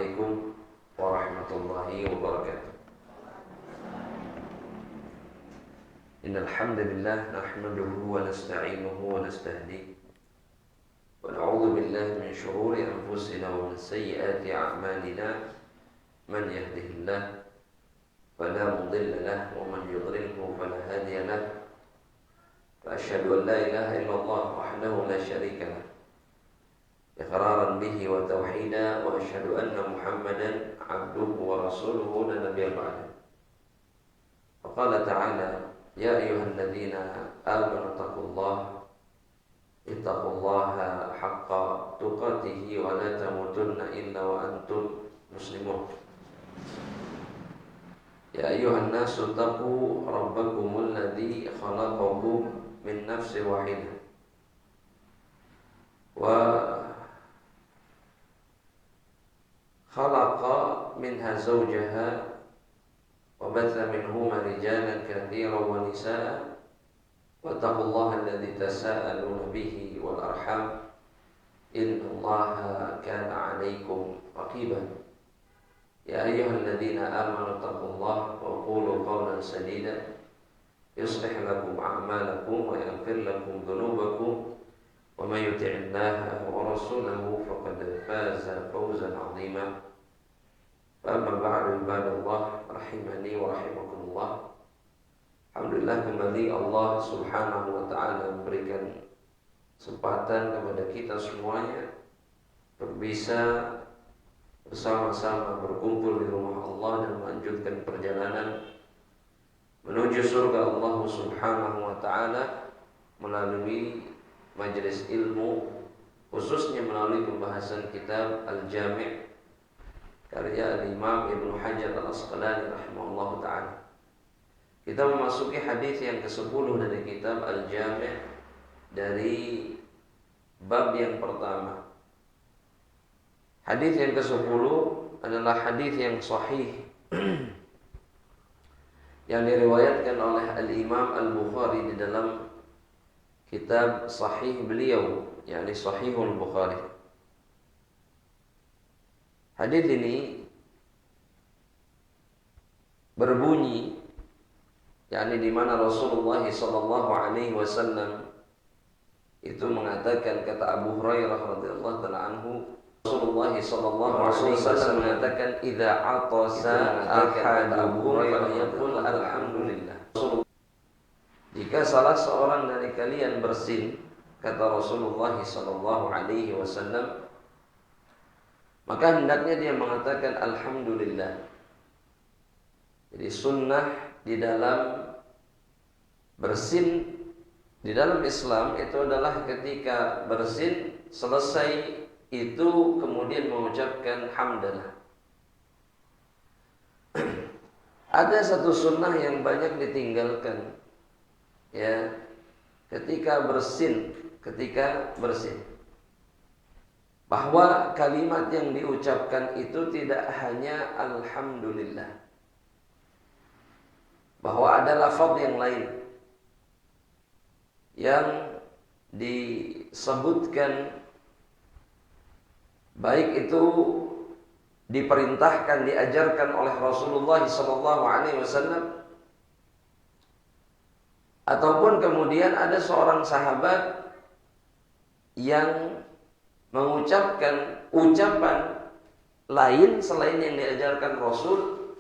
Assalamualaikum warahmatullahi wabarakatuh. Innal hamdalillah nahmaduhu wa nasta'inuhu wa nastahdihi wa na'udzu billahi min shururi anfusina wa min sayyiati a'malina. Man yahdihillahu fala mudilla lahu wa man yudlilhu fala hadiya lahu. Asyhadu an la ilaha illallah wahdahu la syarika lahu iqraran bihi wa tauhida wa asyhadu anna Muhammadan abduhu wa rasuluhu la nabiyya ba'da. Qala ta'ala ya ayyuhalladzina amanu ittaqullaha haqqa tuqatih wa la tamutunna illa wa antum muslimun. Ya ayyuhan nasu taqu rabbakumul ladzi khalaqakum min nafsin wahidah wa khalaqa minha zawjaha wa batha minhuma rijalan katsiran wa nisaa wattaqullaha alladzi tasaaluna bihi wal arham innallaha kana 'alaikum raqiban. Ya ayyuhalladzina amanu taqullaha wa qulu qawlan sadida yuslih lakum a'malakum wa yaghfir lakum dhunubakum wa may yuti'illaha wa rasulahu faqad faza fawzan 'azima. Amma ba'du, ibadallah rahimani wa rahimakumullah. Alhamdulillah, kembali Allah Subhanahu wa taala memberikan kesempatan kepada kita semuanya untuk bisa bersama-sama berkumpul di rumah Allah dan melanjutkan perjalanan menuju surga Allah Subhanahu wa taala melalui majelis ilmu, khususnya melalui pembahasan kitab Al-Jami' karya Al-Imam Ibnu Hajar Al-Asqalani rahimahullah ta'ala. Kita memasuki hadis yang ke-10 dari kitab Al-Jami' dari bab yang pertama. Hadis yang ke-10 adalah hadis yang sahih yang diriwayatkan oleh Al-Imam Al-Bukhari di dalam kitab sahih beliau, yakni Sahihul Bukhari. Hadis ini berbunyi, yakni di mana Rasulullah sallallahu alaihi wasallam itu mengatakan, kata Abu Hurairah radhiyallahu taala anhu, Rasulullah sallallahu alaihi wasallam mengatakan, idza atasa ahadukum falyaqul alhamdulillah. Jika salah seorang dari kalian bersin, kata Rasulullah sallallahu alaihi wasallam, maka hendaknya dia mengatakan alhamdulillah. Jadi sunnah di dalam bersin di dalam Islam itu adalah ketika bersin selesai itu kemudian mengucapkan hamdalah. Ada satu sunnah yang banyak ditinggalkan, ya, ketika bersin, bahwa kalimat yang diucapkan itu tidak hanya alhamdulillah, bahwa ada lafaz yang lain yang disebutkan, baik itu diperintahkan, diajarkan oleh Rasulullah SAW, ataupun kemudian ada seorang sahabat yang mengucapkan ucapan lain selain yang diajarkan Rasul,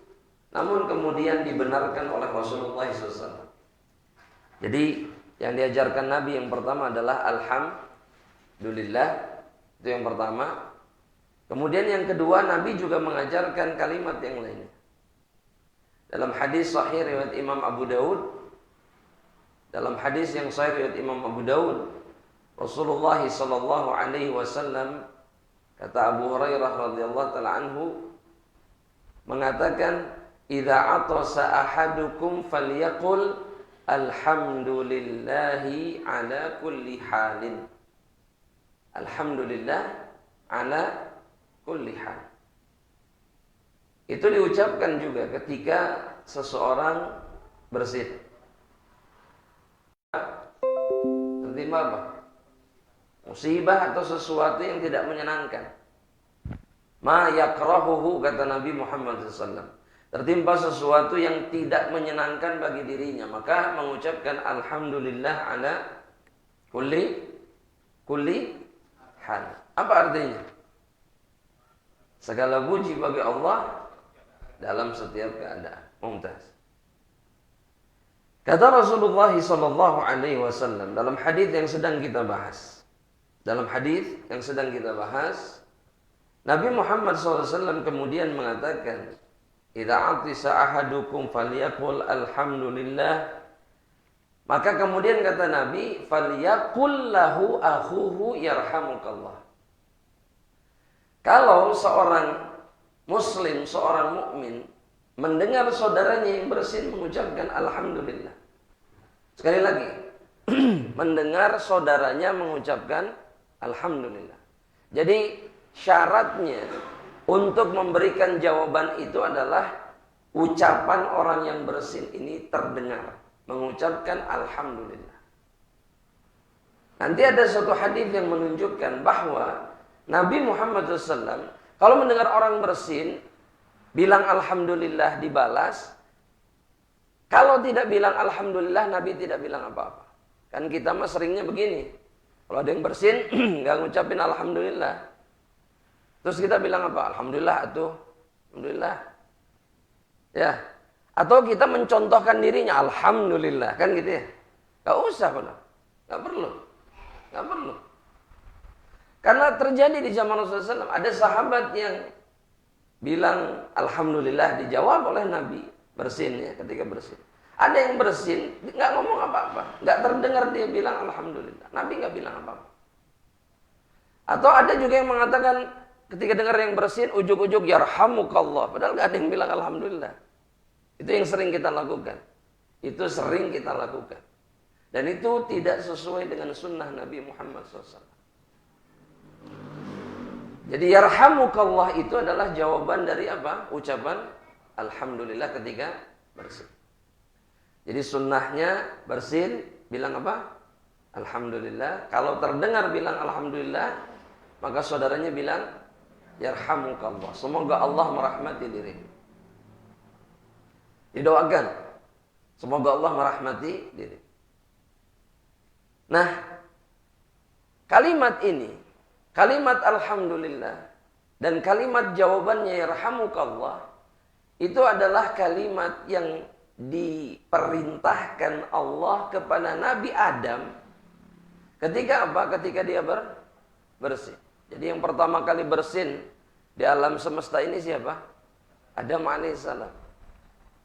namun kemudian dibenarkan oleh Rasulullah SAW. Jadi yang diajarkan Nabi yang pertama adalah alhamdulillah, itu yang pertama. Kemudian yang kedua, Nabi juga mengajarkan kalimat yang lainnya. Dalam hadis sahih riwayat Imam Abu Daud, Rasulullah sallallahu alaihi wasallam, kata Abu Hurairah radhiyallahu taala anhu, mengatakan, idza atasa ahadukum falyaqul alhamdulillahi ala kulli halin. Alhamdulillah ala kulli hal. Itu diucapkan juga ketika seseorang bersin. Tertimpa apa? Musibah atau sesuatu yang tidak menyenangkan. Ma yakrahuhu, kata Nabi Muhammad SAW. Tertimpa sesuatu yang tidak menyenangkan bagi dirinya, maka mengucapkan alhamdulillah ala kulli hal. Apa artinya? Segala puji bagi Allah dalam setiap keadaan. Mumtaz. Kata Rasulullah sallallahu alaihi wasallam dalam hadis yang sedang kita bahas. Nabi Muhammad SAW kemudian mengatakan, "Idza atisa ahadukum falyaqul alhamdulillah." Maka kemudian kata Nabi, "Falyaqul lahu akhuhu yarhamukallah." Kalau seorang muslim, seorang mukmin mendengar saudaranya yang bersin mengucapkan alhamdulillah. Sekali lagi, mendengar saudaranya mengucapkan alhamdulillah. Jadi syaratnya untuk memberikan jawaban itu adalah ucapan orang yang bersin ini terdengar mengucapkan alhamdulillah. Nanti ada suatu hadis yang menunjukkan bahwa Nabi Muhammad SAW kalau mendengar orang bersin bilang alhamdulillah dibalas. Kalau tidak bilang alhamdulillah, Nabi tidak bilang apa-apa. Kan kita mah seringnya begini. Kalau ada yang bersin nggak ngucapin alhamdulillah. Terus kita bilang apa? Alhamdulillah atuh. Alhamdulillah. Ya. Atau kita mencontohkan dirinya alhamdulillah, kan gitu ya. Gak usah benar. Gak perlu. Karena terjadi di zaman Rasulullah SAW, ada sahabat yang bilang alhamdulillah, dijawab oleh Nabi bersin ya, ketika bersin. Ada yang bersin nggak ngomong apa-apa, nggak terdengar dia bilang alhamdulillah. Nabi nggak bilang apa-apa. Atau ada juga yang mengatakan ketika dengar yang bersin ujuk-ujuk yarhamukallah, padahal nggak ada yang bilang alhamdulillah. Itu yang sering kita lakukan. Dan itu tidak sesuai dengan sunnah Nabi Muhammad SAW. Jadi yarhamukallah itu adalah jawaban dari apa? Ucapan alhamdulillah ketika bersin. Jadi sunnahnya bersin bilang apa? Alhamdulillah. Kalau terdengar bilang alhamdulillah, maka saudaranya bilang yarhamukallah. Semoga Allah merahmati dirimu. Didoakan. Semoga Allah merahmati diri. Nah, kalimat ini, kalimat alhamdulillah dan kalimat jawabannya yarhamukallah itu adalah kalimat yang diperintahkan Allah kepada Nabi Adam ketika apa? Ketika dia bersin. Jadi yang pertama kali bersin di alam semesta ini siapa? Adam alaihissalam.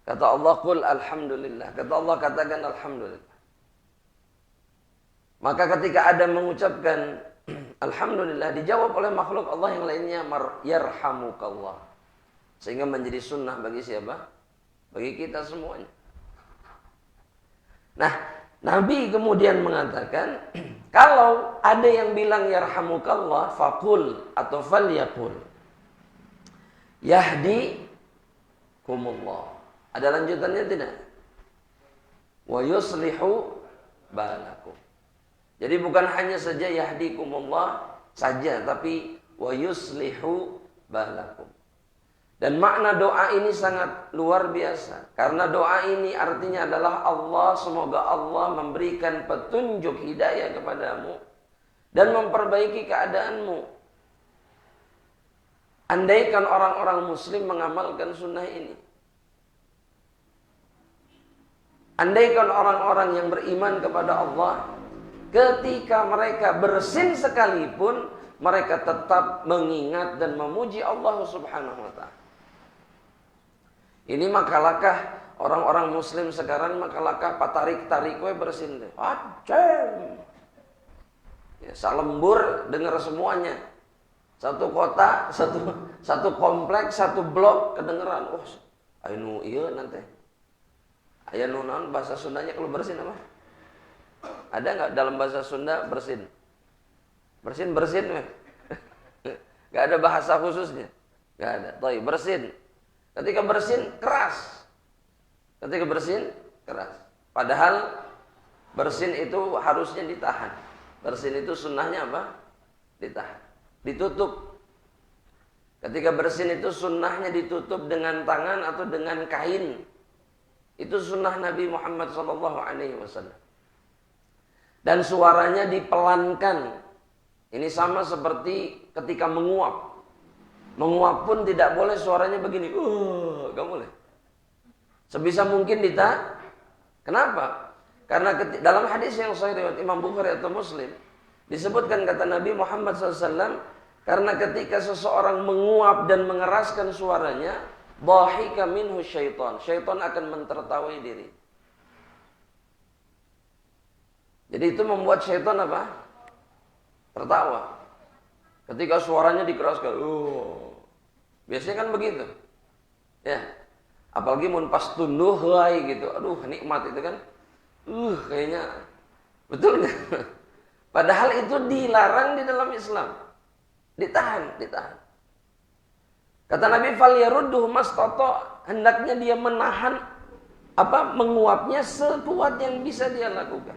Kata Allah, qul alhamdulillah. Kata Allah, katakan alhamdulillah. Maka ketika Adam mengucapkan alhamdulillah, dijawab oleh makhluk Allah yang lainnya, yarhamukallah. Sehingga menjadi sunnah bagi siapa? Bagi kita semuanya. Nah, Nabi kemudian mengatakan, kalau ada yang bilang yarhamukallah, faqul atau falyaqul yahdikumullah. Ada lanjutannya tidak? Wa yuslihu balakum. Jadi bukan hanya saja yahdikumullah saja, tapi wa yuslihu balakum. Dan makna doa ini sangat luar biasa. Karena doa ini artinya adalah Allah, semoga Allah memberikan petunjuk hidayah kepadamu dan memperbaiki keadaanmu. Andaikan orang-orang muslim mengamalkan sunnah ini. Andaikan orang-orang yang beriman kepada Allah, ketika mereka bersin sekalipun, mereka tetap mengingat dan memuji Allah Subhanahu wa ta'ala. Ini makalakah orang-orang muslim sekarang, makalakah patarik-tarik we bersin deh. Acem. Ya, salembur dengar semuanya. Satu kota, satu kompleks, satu blok kedengeran. Oh, anu ieu nanti. Aya nu naon bahasa Sundanya kalau bersin apa? Ada enggak dalam bahasa Sunda bersin? Bersin weh. Enggak ada bahasa khususnya. Enggak ada. Baik, bersin. Ketika bersin keras. Padahal bersin itu harusnya ditahan. Bersin itu sunnahnya apa? Ditahan. Ditutup. Ketika bersin itu sunnahnya ditutup dengan tangan atau dengan kain. Itu sunnah Nabi Muhammad SAW. Dan suaranya dipelankan. Ini sama seperti ketika menguap. Menguap pun tidak boleh suaranya begini. Gak boleh. Sebisa mungkin ditahan. Kenapa? Karena dalam hadis yang sahih riwayat Imam Bukhari atau Muslim disebutkan kata Nabi Muhammad SAW, karena ketika seseorang menguap dan mengeraskan suaranya, dhahika minhu syaitan. Syaitan akan mentertawai diri. Jadi itu membuat syaitan apa? Tertawa. Ketika suaranya dikeraskan. Biasanya kan begitu. Ya. Apalagi mun pas tunduh gitu. Aduh, nikmat itu kan. Kayaknya betul nggak? Padahal itu dilarang di dalam Islam. Ditahan. Kata Nabi, falyarudduh mastata, hendaknya dia menahan menguapnya sekuat yang bisa dia lakukan.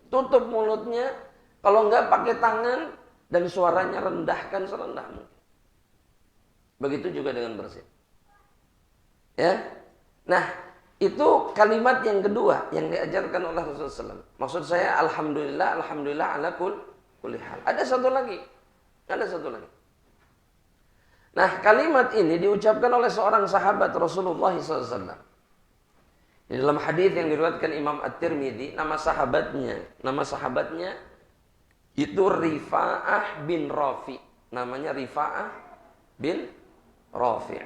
Tutup mulutnya, kalau enggak pakai tangan, dan suaranya rendahkan serendah mungkin. Begitu juga dengan bersin. Ya. Nah, itu kalimat yang kedua yang diajarkan oleh Rasulullah SAW. Maksud saya alhamdulillah ala kulli hal. Ada satu lagi. Nah, kalimat ini diucapkan oleh seorang sahabat Rasulullah SAW. Di dalam hadis yang diriwayatkan Imam At-Tirmidzi, nama sahabatnya itu Rifa'ah bin Rafi. Namanya Rifa'ah bin Rafi.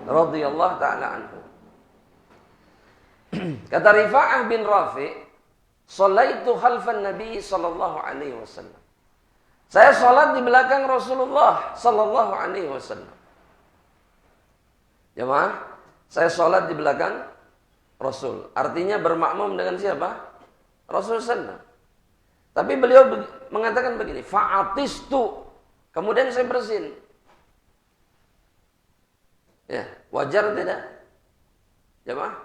Radhiyallahu ta'ala anhu. Kata Rifa'ah bin Rafi, "Shallaitu khalfan Nabi sallallahu alaihi wasallam." Saya sholat di belakang Rasulullah sallallahu alaihi wasallam. Jemaah, saya sholat di belakang Rasul. Artinya bermakmum dengan siapa? Rasul sallallahu. Tapi beliau mengatakan begini, fa'atistu. Kemudian saya bersin. Ya, wajar tidak? Jemaah?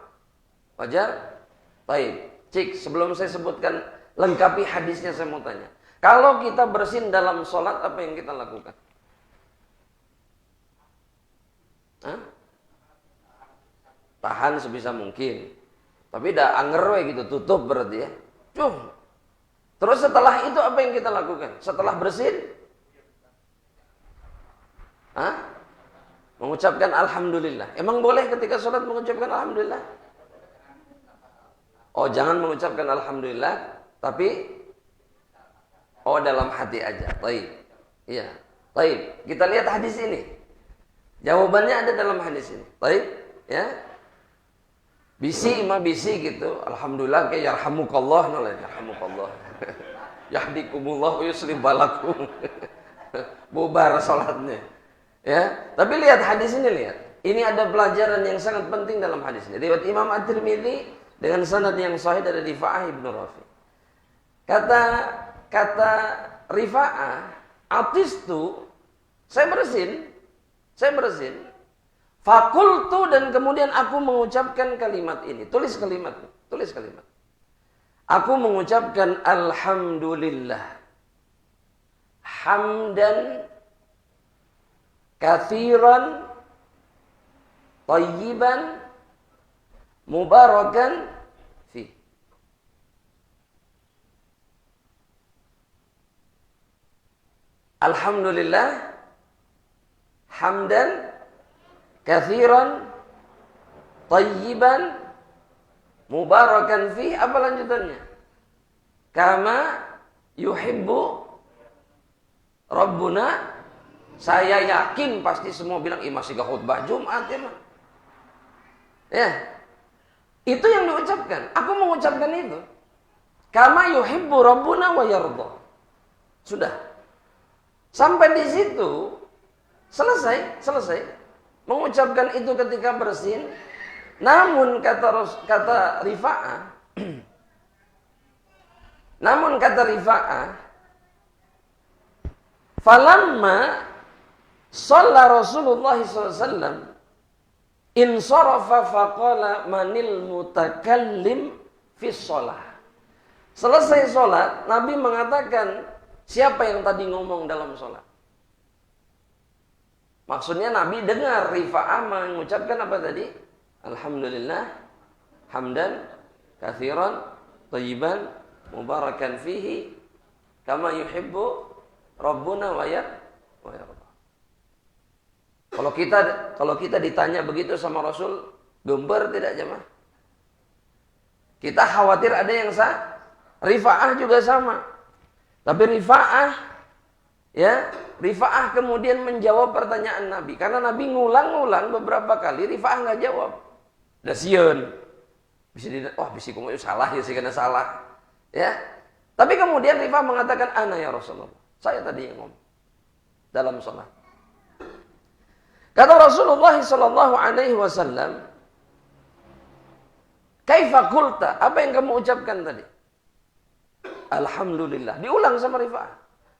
Wajar? Baik. Cik, sebelum saya sebutkan lengkapi hadisnya, saya mau tanya. Kalau kita bersin dalam sholat, apa yang kita lakukan? Tahan sebisa mungkin. Tapi dah anger gitu, tutup berarti ya. Terus setelah itu apa yang kita lakukan? Setelah bersin? Mengucapkan alhamdulillah. Emang boleh ketika sholat mengucapkan alhamdulillah? Jangan mengucapkan alhamdulillah, tapi dalam hati aja. Baik. Iya. Baik. Kita lihat hadis ini. Jawabannya ada dalam hadis ini. Baik. Ya. Bisi gitu. Alhamdulillah kayak yarhamukallah, yarhamukallah. Yahdikumullah wa yuslim balakum. Bubar salatnya. Ya. Tapi lihat hadis ini, lihat. Ini ada pelajaran yang sangat penting dalam hadis ini. Riwayat Imam At-Tirmidzi dengan sanad yang sahih dari Rifa'ah bin Rafi. Kata Rifa'ah, atistu, saya bersin. Fakultu, dan kemudian aku mengucapkan kalimat ini. Tulis kalimat. Aku mengucapkan alhamdulillah. Hamdan katsiran thayyiban mubarakan fi. Alhamdulillah hamdan katsiran thayyiban mubarakan fi. Apa lanjutannya? Kama yuhibbu Rabbuna. Saya yakin pasti semua bilang masih gak khutbah Jumat ya mah. Ya. Itu yang diucapkan. Aku mengucapkan itu. Kama yuhibbu Rabbuna wa yarda. Sudah. Sampai di situ selesai. Mengucapkan itu ketika bersin. Namun kata Rifa'ah, falamma shalla Rasulullah SAW insarafa faqala manil mutakallim fi shalah. Selesai sholat, Nabi mengatakan, siapa yang tadi ngomong dalam sholat? Maksudnya Nabi dengar Rifa'ah mengucapkan apa tadi? Alhamdulillah, hamdan, kathiran, thayyiban, mubarakan fihi, kama yuhibbu Rabbuna wa yarda. Kalau kita ditanya begitu sama Rasul, gembar tidak jemaah? Kita khawatir ada yang sah. Rifa'ah juga sama. Tapi Rifa'ah kemudian menjawab pertanyaan Nabi. Karena Nabi ngulang-ngulang beberapa kali, Rifa'ah nggak jawab. Dah sieun. Bisa kumaha salah ya sih karena salah. Ya. Tapi kemudian Rifa'ah mengatakan, ana ya Rasulullah. Saya tadi yang ngomong dalam salat. Kata Rasulullah sallallahu alaihi wasallam, "Kaifa qulta?" Apa yang kamu ucapkan tadi? Alhamdulillah. Diulang sama Rifa'ah.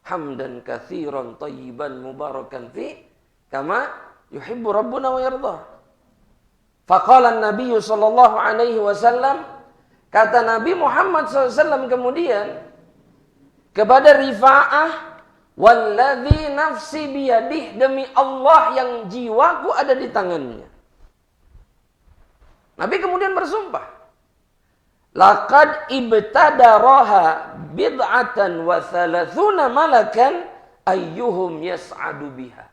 Hamdan katsiran thayyiban mubarakan fi kama yuhibbu Rabbuna wa yarda. Faqala an-nabiy sallallahu alaihi wasallam, kata Nabi Muhammad SAW kemudian kepada Rifa'ah, walladzi nafsi biyadih, demi Allah yang jiwaku ada di tangannya. Nabi kemudian bersumpah, laqad ibtadaraha bid'atan wa thalathuna malakan ayyuhum yas'adu biha.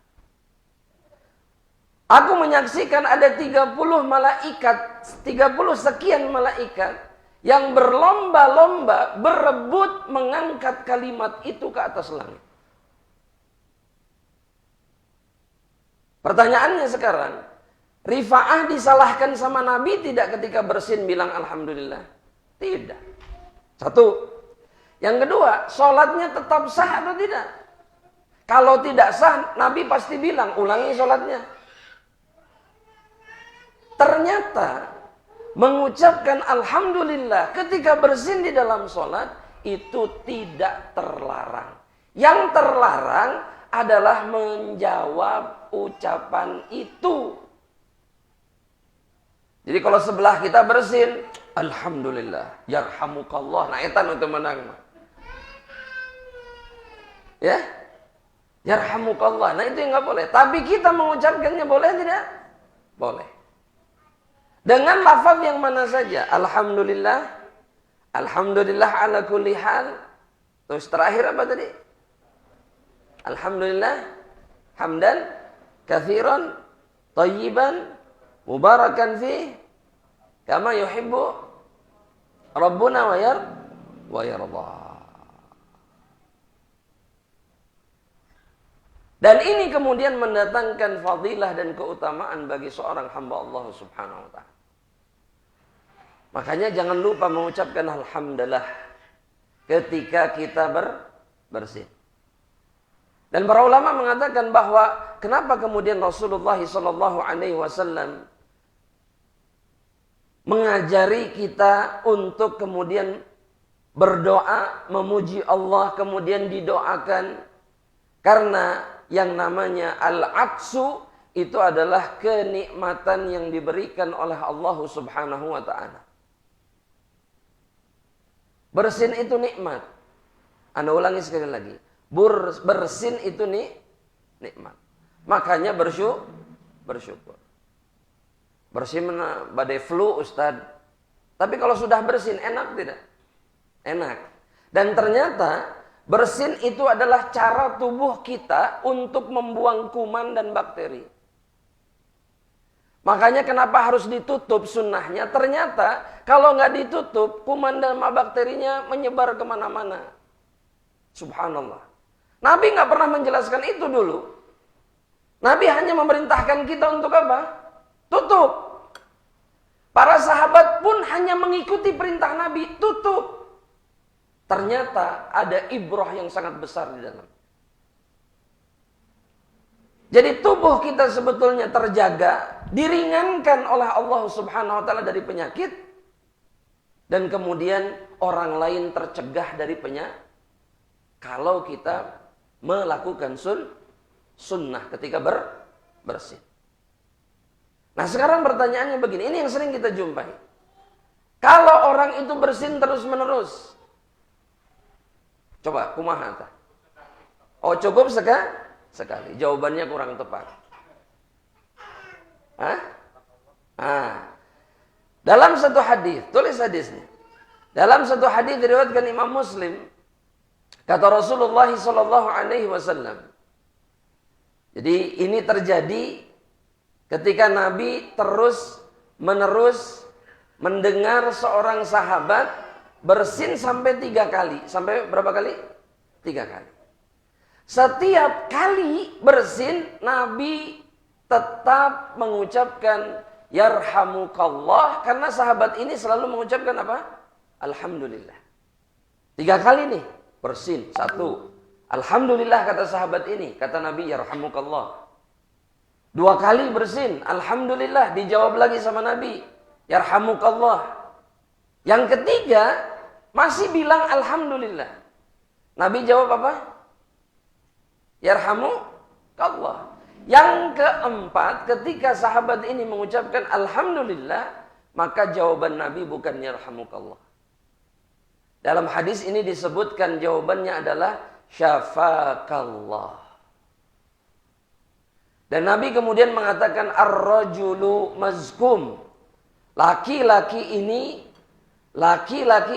Aku menyaksikan ada 30 malaikat, 30 sekian malaikat yang berlomba-lomba berebut mengangkat kalimat itu ke atas langit. Pertanyaannya sekarang, Rifa'ah disalahkan sama Nabi tidak ketika bersin bilang Alhamdulillah? Tidak. Satu. Yang kedua, sholatnya tetap sah atau tidak? Kalau tidak sah, Nabi pasti bilang, ulangi sholatnya. Ternyata, mengucapkan Alhamdulillah ketika bersin di dalam sholat, itu tidak terlarang. Yang terlarang adalah menjawab ucapan itu. Jadi kalau sebelah kita bersin, Alhamdulillah, yarhamukallah, nah etan untuk menang. Ya, yarhamukallah, nah itu yang nggak boleh. Tapi kita mengucapkannya boleh tidak? Boleh. Dengan lafaz yang mana saja, Alhamdulillah, Alhamdulillah ala kulli hal. Terus terakhir apa tadi? Alhamdulillah, hamdan, kathiran, thayyiban, mubarakan fi, kama yuhibbu Rabbuna wa yarda. Dan ini kemudian mendatangkan fadilah dan keutamaan bagi seorang hamba Allah Subhanahu wa ta'ala. Makanya jangan lupa mengucapkan alhamdulillah ketika kita bersin. Dan para ulama mengatakan bahwa kenapa kemudian Rasulullah SAW mengajari kita untuk kemudian berdoa, memuji Allah, kemudian didoakan. Karena yang namanya al-atsu itu adalah kenikmatan yang diberikan oleh Allah Subhanahu wa ta'ala. Bersin itu nikmat. Anda ulangi sekali lagi. Bersin itu nikmat. Makanya bersyukur. Bersin badai flu Ustaz. Tapi kalau sudah bersin enak tidak? Enak. Dan ternyata bersin itu adalah cara tubuh kita untuk membuang kuman dan bakteri. Makanya kenapa harus ditutup sunnahnya? Ternyata kalau nggak ditutup, kuman dan bakterinya menyebar kemana-mana. Subhanallah. Nabi nggak pernah menjelaskan itu dulu. Nabi hanya memerintahkan kita untuk apa? Tutup. Para sahabat pun hanya mengikuti perintah Nabi, tutup. Ternyata ada ibrah yang sangat besar di dalam. Jadi tubuh kita sebetulnya terjaga, diringankan oleh Allah Subhanahu wa ta'ala dari penyakit, dan kemudian orang lain tercegah dari penyakit kalau kita melakukan sunnah ketika bersin. Nah sekarang pertanyaannya begini, ini yang sering kita jumpai. Kalau orang itu bersin terus menerus, coba kumaha tah? Oh cukup sekali. Jawabannya kurang tepat. Hah? Ah. Dalam satu hadis, tulis hadisnya. Dalam satu hadis diriwayatkan Imam Muslim, kata Rasulullah sallallahu alaihi wasallam. Jadi ini terjadi ketika Nabi terus menerus mendengar seorang sahabat bersin sampai 3 kali. Sampai berapa kali? 3 kali. Setiap kali bersin, Nabi tetap mengucapkan yarhamukallah, karena sahabat ini selalu mengucapkan apa? Alhamdulillah. 3 kali nih bersin. 1, alhamdulillah kata sahabat ini, kata Nabi yarhamukallah. 2 kali bersin, alhamdulillah, dijawab lagi sama Nabi, yarhamukallah. Yang ketiga masih bilang alhamdulillah. Nabi jawab apa? Yarhamukallah. Yang keempat, ketika sahabat ini mengucapkan alhamdulillah, maka jawaban Nabi bukan yarhamukallah. Dalam hadis ini disebutkan jawabannya adalah syafakallah. Dan Nabi kemudian mengatakan ar-rajulu mazkum. Laki-laki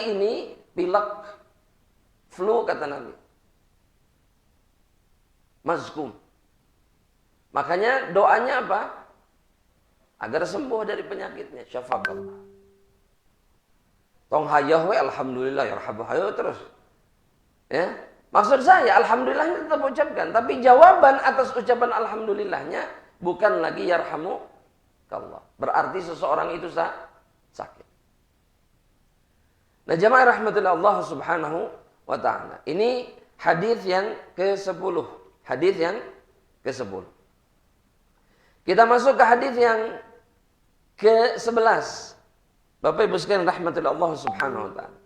ini pilek, flu kata Nabi. Mazkum. Makanya doanya apa? Agar sembuh dari penyakitnya. Syafakallah. Tong hayah we alhamdulillah yarhamu hayo terus. Ya. Maksud saya alhamdulillahnya tetap ucapkan, tapi jawaban atas ucapan alhamdulillahnya bukan lagi yarhamukallah. Berarti seseorang itu sakit. Nah, jamaah rahmatullah Allah Subhanahu wa taala. Ini hadis yang ke-10. Hadis yang ke-10. Kita masuk ke hadis yang ke-11. Bapak Ibu sekalian rahmatullah Allah Subhanahu wa taala.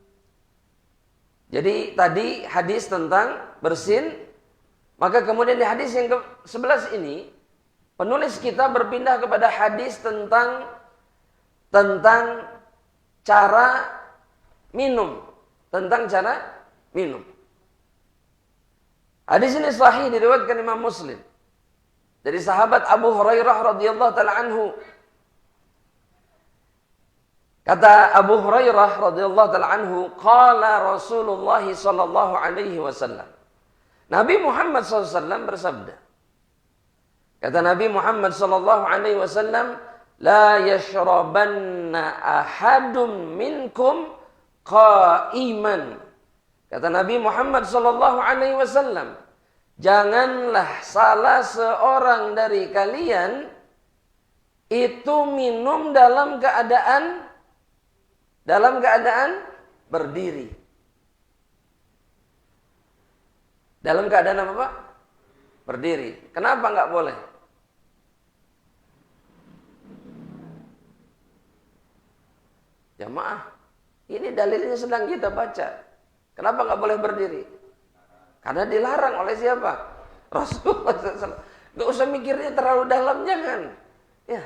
Jadi tadi hadis tentang bersin, maka kemudian di hadis yang ke-11 ini penulis kita berpindah kepada hadis tentang cara minum, Hadis ini sahih diriwayatkan Imam Muslim dari sahabat Abu Hurairah radhiyallahu taala anhu. Kata Abu Hurairah radhiyallahu taala anhu, qala Rasulullah sallallahu alaihi wasallam. Nabi Muhammad SAW bersabda. Kata Nabi Muhammad sallallahu alaihi wasallam, la yashrabanna ahadum minkum qa'iman. Kata Nabi Muhammad sallallahu alaihi wasallam, janganlah salah seorang dari kalian itu minum dalam keadaan berdiri. Dalam keadaan apa, Pak? Berdiri. Kenapa enggak boleh? Jamaah, ini dalilnya sedang kita baca. Kenapa enggak boleh berdiri? Karena dilarang oleh siapa? Rasulullah SAW. Enggak usah mikirnya terlalu dalam, jangan. Ya.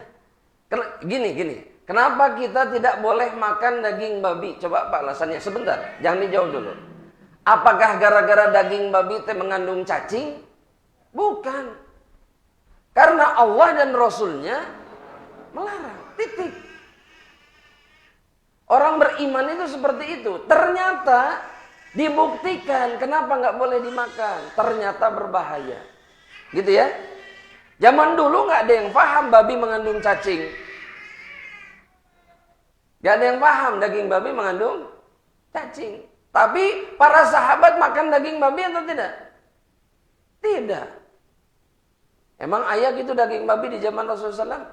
Gini. Kenapa kita tidak boleh makan daging babi? Coba Pak alasannya sebentar. Jangan dijawab dulu. Apakah gara-gara daging babi itu mengandung cacing? Bukan. Karena Allah dan Rasulnya melarang. Titik. Orang beriman itu seperti itu. Ternyata dibuktikan kenapa nggak boleh dimakan. Ternyata berbahaya. Gitu ya. Zaman dulu nggak ada yang paham babi mengandung cacing. Gak ada yang paham daging babi mengandung cacing. Tapi para sahabat makan daging babi atau tidak? Tidak. Emang ayak itu daging babi di zaman Rasulullah SAW?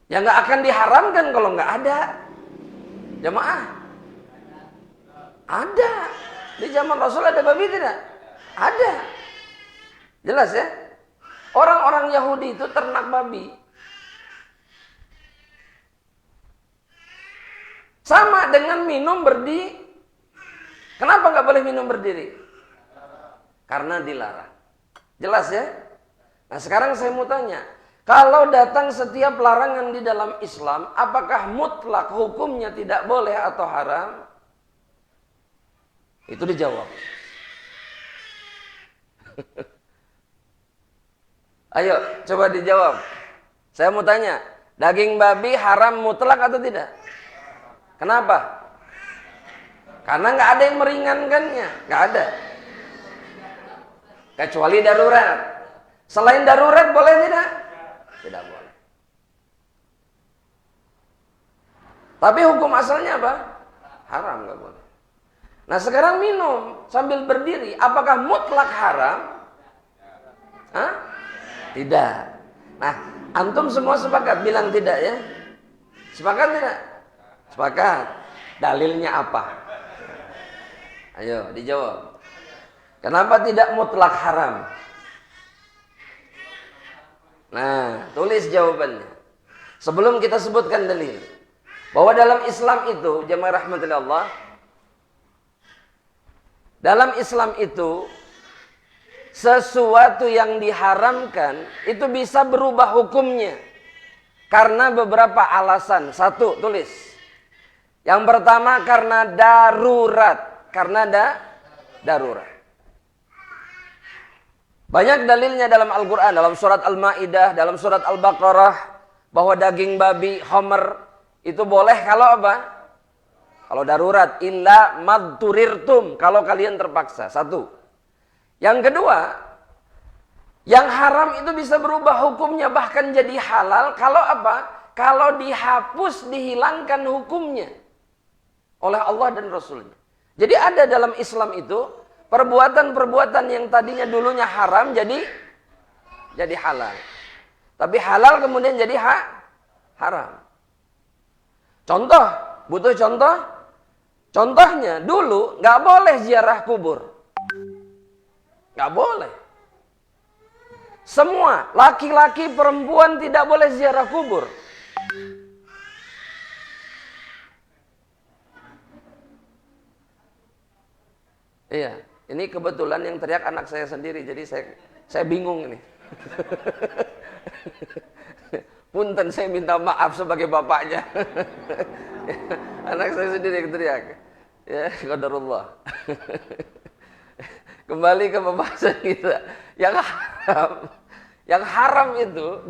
Ya gak akan diharamkan kalau gak ada. Jamaah. Ada. Di zaman Rasul ada babi tidak? Ada. Jelas ya? Orang-orang Yahudi itu ternak babi. Sama dengan minum berdiri. Kenapa nggak boleh minum berdiri? Karena dilarang. Jelas ya? Nah sekarang saya mau tanya. Kalau datang setiap larangan di dalam Islam, apakah mutlak hukumnya tidak boleh atau haram? Itu dijawab. Ayo coba dijawab. Saya mau tanya, daging babi haram mutlak atau tidak? Kenapa? Karena nggak ada yang meringankannya, nggak ada. Kecuali darurat. Selain darurat boleh tidak? Tidak boleh. Tapi hukum asalnya apa? Haram, nggak boleh. Nah sekarang minum sambil berdiri, apakah mutlak haram? Hah? Tidak. Nah, antum semua sepakat bilang tidak ya? Sepakat tidak? Sepakat. Dalilnya apa? Ayo dijawab. Kenapa tidak mutlak haram? Nah, tulis jawabannya. Sebelum kita sebutkan dalil. Bahwa dalam Islam itu, jamaah rahmatillah Allah, dalam Islam itu sesuatu yang diharamkan itu bisa berubah hukumnya karena beberapa alasan. Satu, tulis. Yang pertama karena darurat, karena darurat. Banyak dalilnya dalam Al-Quran, dalam surat Al-Ma'idah, dalam surat Al-Baqarah, bahwa daging babi, khamr, itu boleh kalau apa? Kalau darurat, illa madturirtum, kalau kalian terpaksa. Satu. Yang kedua, yang haram itu bisa berubah hukumnya, bahkan jadi halal, kalau apa? Kalau dihapus, dihilangkan hukumnya oleh Allah dan Rasulnya. Jadi ada dalam Islam itu, perbuatan-perbuatan yang tadinya dulunya haram, jadi halal. Tapi halal kemudian jadi haram. Contoh, butuh contoh? Contohnya, dulu nggak boleh ziarah kubur. Nggak boleh. Semua, laki-laki, perempuan tidak boleh ziarah kubur. Iya, ini kebetulan yang teriak anak saya sendiri, jadi saya bingung ini. Punten, saya minta maaf sebagai bapaknya. Anak saya sendiri yang teriak. Ya, qadarullah. Kembali ke pembahasan kita. Yang haram itu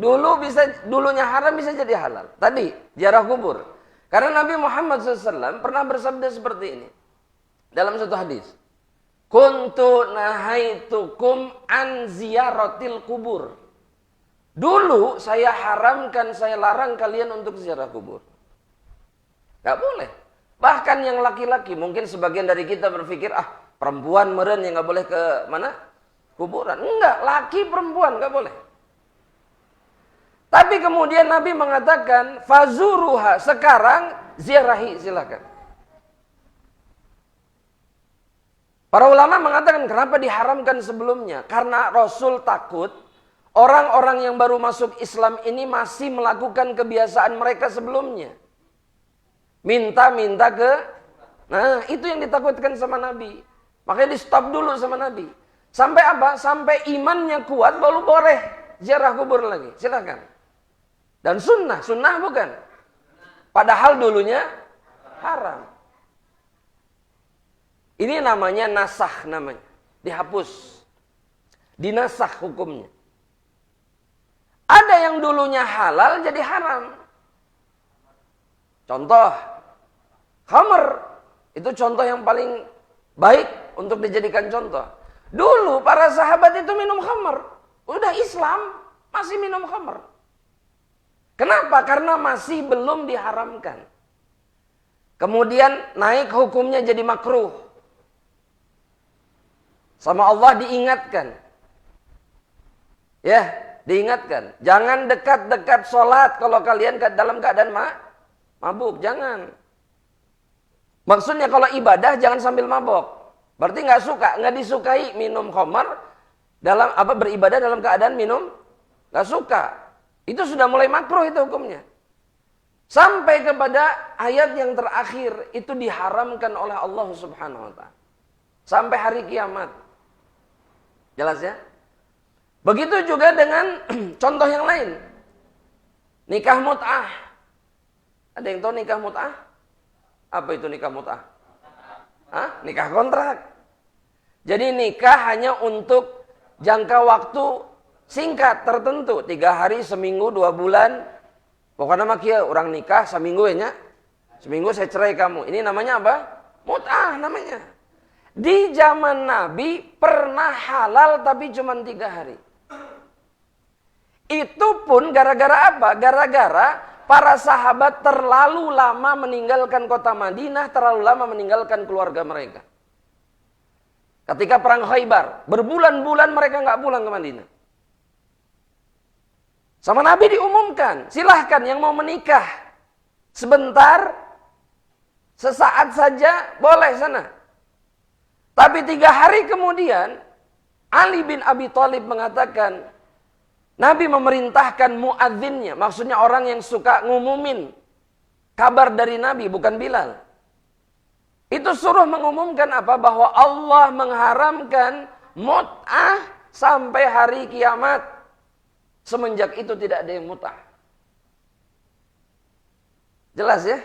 dulunya haram bisa jadi halal. Tadi ziarah kubur. Karena Nabi Muhammad SAW pernah bersabda seperti ini dalam satu hadis. Kuntu nahaitukum an ziyaratil kubur. Dulu saya haramkan, saya larang kalian untuk ziarah kubur. Gak boleh. Bahkan yang laki-laki, mungkin sebagian dari kita berpikir, perempuan meren yang gak boleh ke mana? Kuburan. Enggak, laki perempuan gak boleh. Tapi kemudian Nabi mengatakan, fazuruha, sekarang ziarahi, silakan. Para ulama mengatakan, kenapa diharamkan sebelumnya? Karena Rasul takut orang-orang yang baru masuk Islam ini masih melakukan kebiasaan mereka sebelumnya. Minta-minta nah itu yang ditakutkan sama Nabi. Makanya di stop dulu sama Nabi. Sampai apa? Sampai imannya kuat baru boleh ziarah kubur lagi. Silakan. Dan sunnah bukan? Padahal dulunya haram. Ini namanya nasakh namanya. Dihapus. Dinasakh hukumnya. Ada yang dulunya halal jadi haram. Contoh, khamr. Itu contoh yang paling baik untuk dijadikan contoh. Dulu para sahabat itu minum khamr. Udah Islam, masih minum khamr. Kenapa? Karena masih belum diharamkan. Kemudian naik hukumnya jadi makruh. Sama Allah diingatkan. Ya, diingatkan. Jangan dekat-dekat sholat kalau kalian dalam keadaan mabuk. Jangan. Maksudnya kalau ibadah jangan sambil mabuk. Berarti nggak disukai minum khamar dalam beribadah dalam keadaan minum, nggak suka. Itu sudah mulai makruh itu hukumnya. Sampai kepada ayat yang terakhir itu diharamkan oleh Allah Subhanahu wa taala. Sampai hari kiamat. Jelas ya? Begitu juga dengan contoh yang lain. Nikah mut'ah. Ada yang tahu nikah mut'ah? Apa itu nikah mut'ah? Nikah kontrak. Jadi nikah hanya untuk jangka waktu singkat, tertentu. 3 hari, seminggu, 2 bulan. Pokoknya mah kieu orang nikah seminggu ya nya. Seminggu saya cerai kamu. Ini namanya apa? Mut'ah namanya. Di zaman Nabi pernah halal tapi cuma 3 hari. Itu pun gara-gara apa? Gara-gara para sahabat terlalu lama meninggalkan kota Madinah, terlalu lama meninggalkan keluarga mereka. Ketika perang Khaybar, berbulan-bulan mereka nggak pulang ke Madinah. Sama Nabi diumumkan, silahkan yang mau menikah sebentar, sesaat saja, boleh sana. Tapi 3 hari kemudian, Ali bin Abi Thalib mengatakan, Nabi memerintahkan muadzinnya, maksudnya orang yang suka ngumumin kabar dari Nabi, bukan Bilal. Itu suruh mengumumkan apa? Bahwa Allah mengharamkan mut'ah sampai hari kiamat. Semenjak itu tidak ada yang mut'ah. Jelas ya?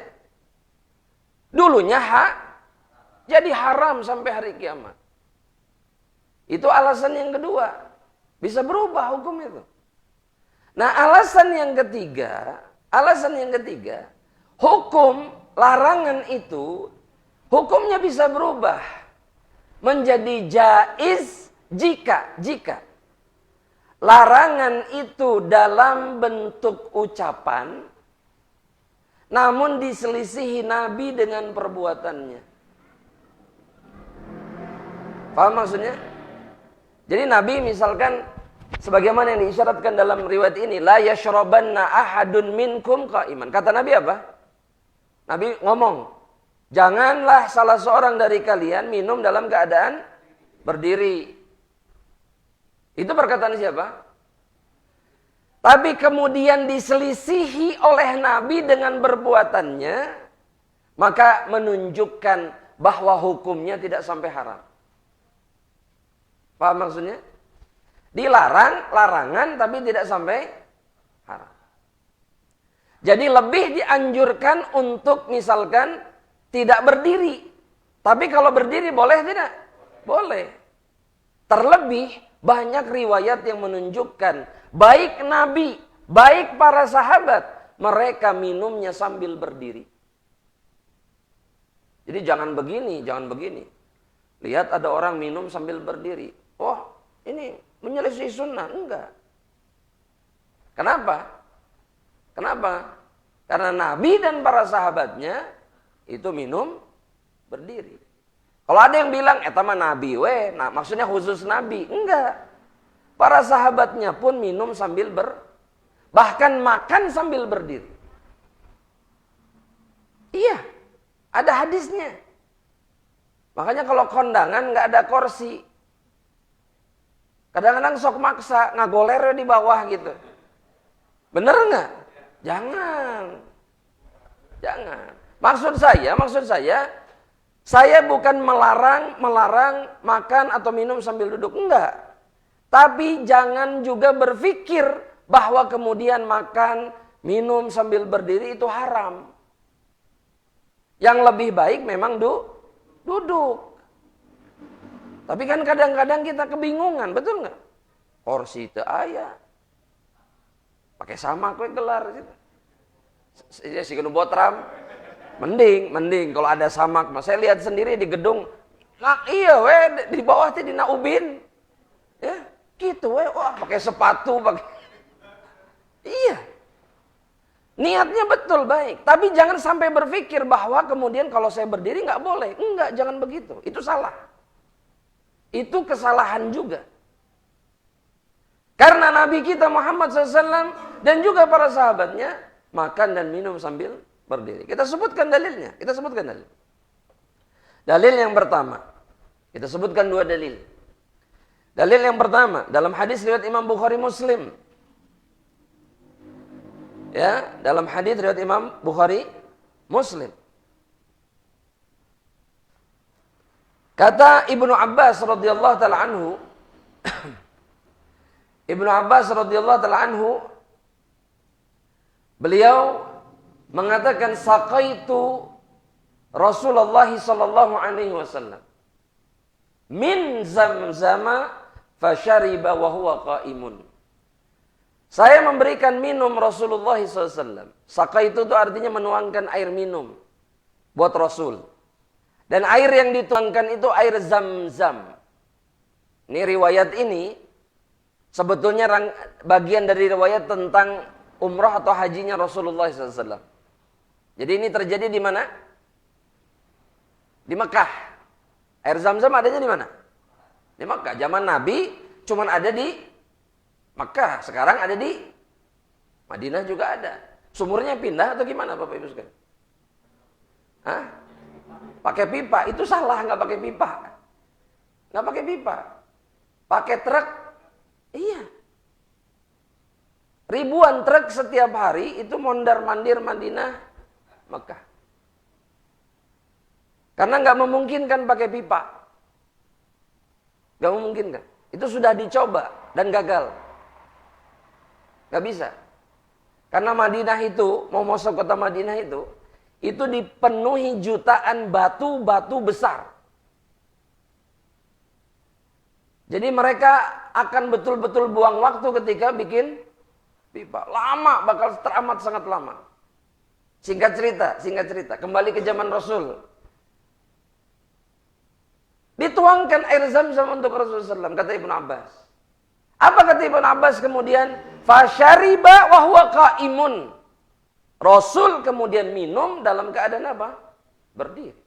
Dulunya hak, jadi haram sampai hari kiamat. Itu alasan yang kedua. Bisa berubah hukum itu. Nah, alasan yang ketiga, hukum larangan itu hukumnya bisa berubah menjadi jaiz jika larangan itu dalam bentuk ucapan namun diselisihi Nabi dengan perbuatannya. Paham maksudnya? Jadi Nabi misalkan sebagaimana yang diisyaratkan dalam riwayat ini, la yashrabanna ahadun minkum qa'iman. Kata Nabi apa? Nabi ngomong, janganlah salah seorang dari kalian minum dalam keadaan berdiri. Itu perkataan siapa? Tapi kemudian diselisihi oleh Nabi dengan perbuatannya, maka menunjukkan bahwa hukumnya tidak sampai haram. Paham maksudnya? Dilarang, larangan, tapi tidak sampai haram. Jadi lebih dianjurkan untuk misalkan tidak berdiri. Tapi kalau berdiri boleh tidak? Boleh. Terlebih banyak riwayat yang menunjukkan baik Nabi, baik para sahabat, mereka minumnya sambil berdiri. Jadi jangan begini. Lihat ada orang minum sambil berdiri. Oh, ini menyelisih sunnah. Enggak. Kenapa? Karena Nabi dan para sahabatnya itu minum berdiri. Kalau ada yang bilang, mah Nabi, nah, maksudnya khusus Nabi. Enggak. Para sahabatnya pun minum sambil bahkan makan sambil berdiri. Iya, ada hadisnya. Makanya kalau kondangan nggak ada kursi. Kadang-kadang sok maksa, ngagoler di bawah gitu. Bener nggak? Jangan. Maksud saya bukan melarang makan atau minum sambil duduk. Enggak. Tapi jangan juga berpikir bahwa kemudian makan, minum sambil berdiri itu haram. Yang lebih baik memang duduk. Tapi kan kadang-kadang kita kebingungan, betul nggak? Kursi itu aya. Pakai sama kue gelar gitu. Si kena botram. Mending kalau ada samak. Saya lihat sendiri di gedung. Nah, iya di bawah teh dina ubin. Ya, gitu wah pakai sepatu, pakai. Iya. Niatnya betul baik, tapi jangan sampai berpikir bahwa kemudian kalau saya berdiri nggak boleh. Enggak, jangan begitu. Itu salah. Itu kesalahan juga. Karena Nabi kita Muhammad SAW dan juga para sahabatnya makan dan minum sambil berdiri. Kita sebutkan dalilnya. Dalil yang pertama. Kita sebutkan 2 dalil. Dalil yang pertama dalam hadis riwayat Imam Bukhari Muslim. Ya, dalam hadis riwayat Imam Bukhari Muslim. Kata Ibnu Abbas radhiyallahu taala anhu, Ibnu Abbas radhiyallahu taala anhu, beliau mengatakan saqaitu Rasulullah sallallahu alaihi wasallam min zamzama fasyariba wa huwa qaimun. Saya memberikan minum Rasulullah SAW. Saka itu tuh artinya menuangkan air minum buat Rasul. Dan air yang dituangkan itu air Zam-Zam. Ini riwayat ini sebetulnya bagian dari riwayat tentang umrah atau hajinya Rasulullah SAW. Jadi ini terjadi di mana? Di Mekah. Air Zam-Zam adanya di mana? Di Mekah. Zaman Nabi cuman ada di Mekah, sekarang ada di Madinah juga ada. Sumurnya pindah atau gimana Bapak Ibu sekalian? Hah? Pakai pipa, itu salah, nggak pakai pipa. Nggak pakai pipa. Pakai truk, iya. Ribuan truk setiap hari itu mondar-mandir Madinah, Mekah. Karena nggak memungkinkan pakai pipa. Nggak memungkinkan. Itu sudah dicoba dan gagal. Gak bisa. Karena Madinah itu, mau masuk kota Madinah itu dipenuhi jutaan batu-batu besar. Jadi mereka akan betul-betul buang waktu ketika bikin pipa. Lama, bakal teramat sangat lama. Singkat cerita. Kembali ke zaman Rasul. Dituangkan air Zam-Zam untuk Rasulullah SAW, kata Ibnu Abbas. Apa kata Ibnu Abbas kemudian? Fasyariba wa huwa qaimun. Rasul kemudian minum dalam keadaan apa? Berdiri.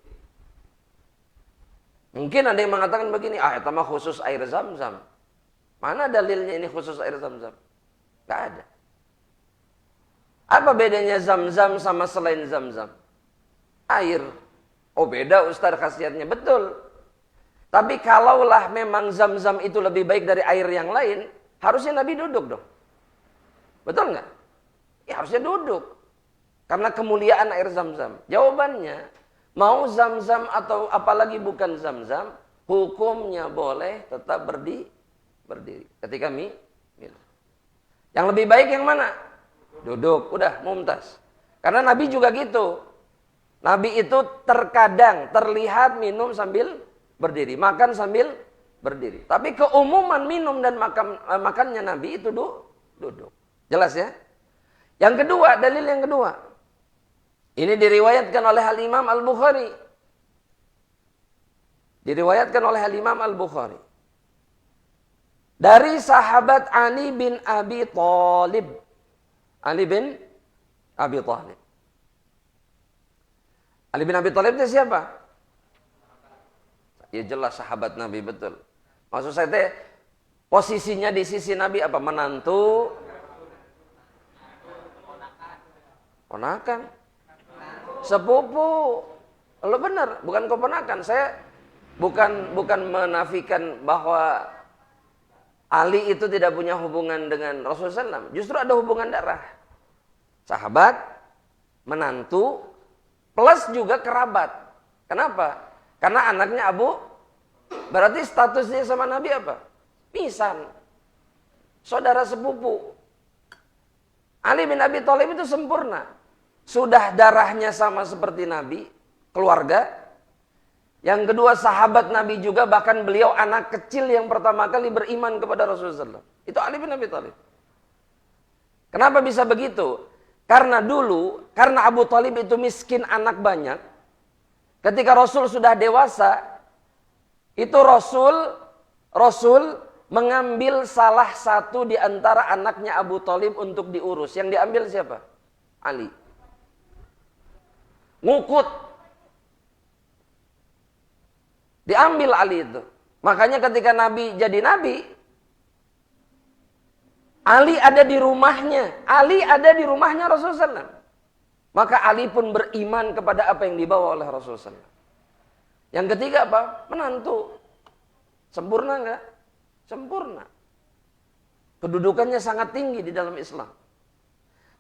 Mungkin ada yang mengatakan begini, itu mah khusus air Zam-Zam. Mana dalilnya ini khusus air Zam-Zam? Enggak ada. Apa bedanya Zam-Zam sama selain Zam-Zam? Air. Oh beda Ustaz khasiatnya, betul. Tapi kalaulah memang Zam-Zam itu lebih baik dari air yang lain, harusnya Nabi duduk dong. Betul nggak? Ya harusnya duduk. Karena kemuliaan air Zam-Zam. Jawabannya, mau Zam-Zam atau apalagi bukan Zam-Zam, hukumnya boleh tetap berdiri. Ketika minum. Yang lebih baik yang mana? Duduk. Udah, mumtaz. Karena Nabi juga gitu. Nabi itu terkadang terlihat minum sambil berdiri, makan sambil berdiri. Tapi keumuman minum dan makannya Nabi itu duduk. Jelas ya? Yang kedua, dalil yang kedua. Ini diriwayatkan oleh Al-Imam Al-Bukhari. Dari sahabat Ali bin Abi Thalib. Ali bin Abi Thalib itu siapa? Ya jelas sahabat Nabi, betul. Maksud saya posisinya di sisi Nabi apa? Menantu, ponakan, sepupu. Lo benar, bukan keponakan. Saya bukan menafikan bahwa Ali itu tidak punya hubungan dengan Rasulullah SAW. Justru ada hubungan darah. Sahabat, menantu, plus juga kerabat. Kenapa? Karena anaknya Abu, berarti statusnya sama Nabi apa? Pisan. Saudara sepupu. Ali bin Abi Thalib itu sempurna. Sudah darahnya sama seperti Nabi, keluarga. Yang kedua sahabat Nabi juga, bahkan beliau anak kecil yang pertama kali beriman kepada Rasulullah SAW. Itu Ali bin Abi Thalib. Kenapa bisa begitu? Karena Abu Thalib itu miskin anak banyak. Ketika Rasul sudah dewasa, itu Rasul mengambil salah satu di antara anaknya Abu Thalib untuk diurus. Yang diambil siapa? Ali. Ngukut. Diambil Ali itu. Makanya ketika Nabi jadi Nabi, Ali ada di rumahnya. Ali ada di rumahnya Rasulullah SAW. Maka Ali pun beriman kepada apa yang dibawa oleh Rasulullah SAW. Yang ketiga apa? Menantu. Sempurna enggak? Sempurna. Kedudukannya sangat tinggi di dalam Islam.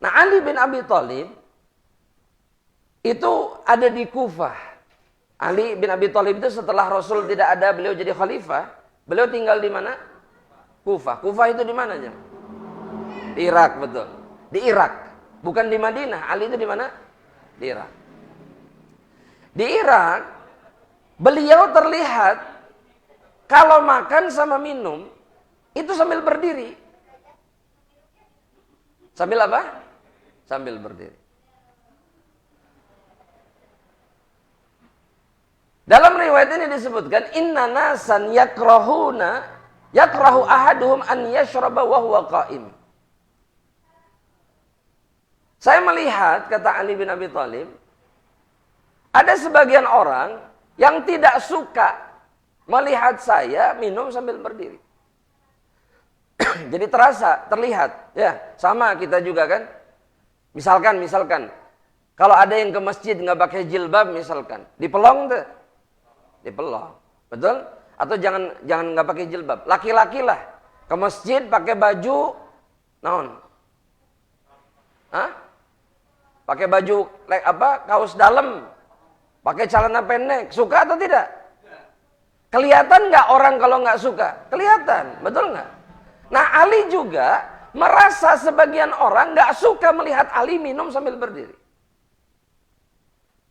Nah, Ali bin Abi Thalib itu ada di Kufah. Ali bin Abi Thalib itu setelah Rasul tidak ada, beliau jadi khalifah. Beliau tinggal di mana? Kufah. Kufah itu di mana aja? Di Irak, betul. Di Irak. Bukan di Madinah. Ali itu di mana? Di Irak. Di Irak, beliau terlihat kalau makan sama minum itu sambil berdiri. Sambil apa? Sambil berdiri. Dalam riwayat ini disebutkan inna nasan yakrahu ahaduhum an yashraba wa huwa qa'im. Saya melihat, kata Ali bin Abi Thalib, ada sebagian orang yang tidak suka melihat saya minum sambil berdiri. Jadi terlihat, ya, sama kita juga kan. Misalkan, kalau ada yang ke masjid nggak pakai jilbab misalkan, dipelong tuh, dipelong, betul? Atau jangan nggak pakai jilbab, laki-laki lah ke masjid pakai baju, naon? Hah? Pakai baju kaos dalam, pakai celana pendek, suka atau tidak? Kelihatan nggak orang kalau nggak suka? Kelihatan, betul nggak? Nah, Ali juga merasa sebagian orang nggak suka melihat Ali minum sambil berdiri.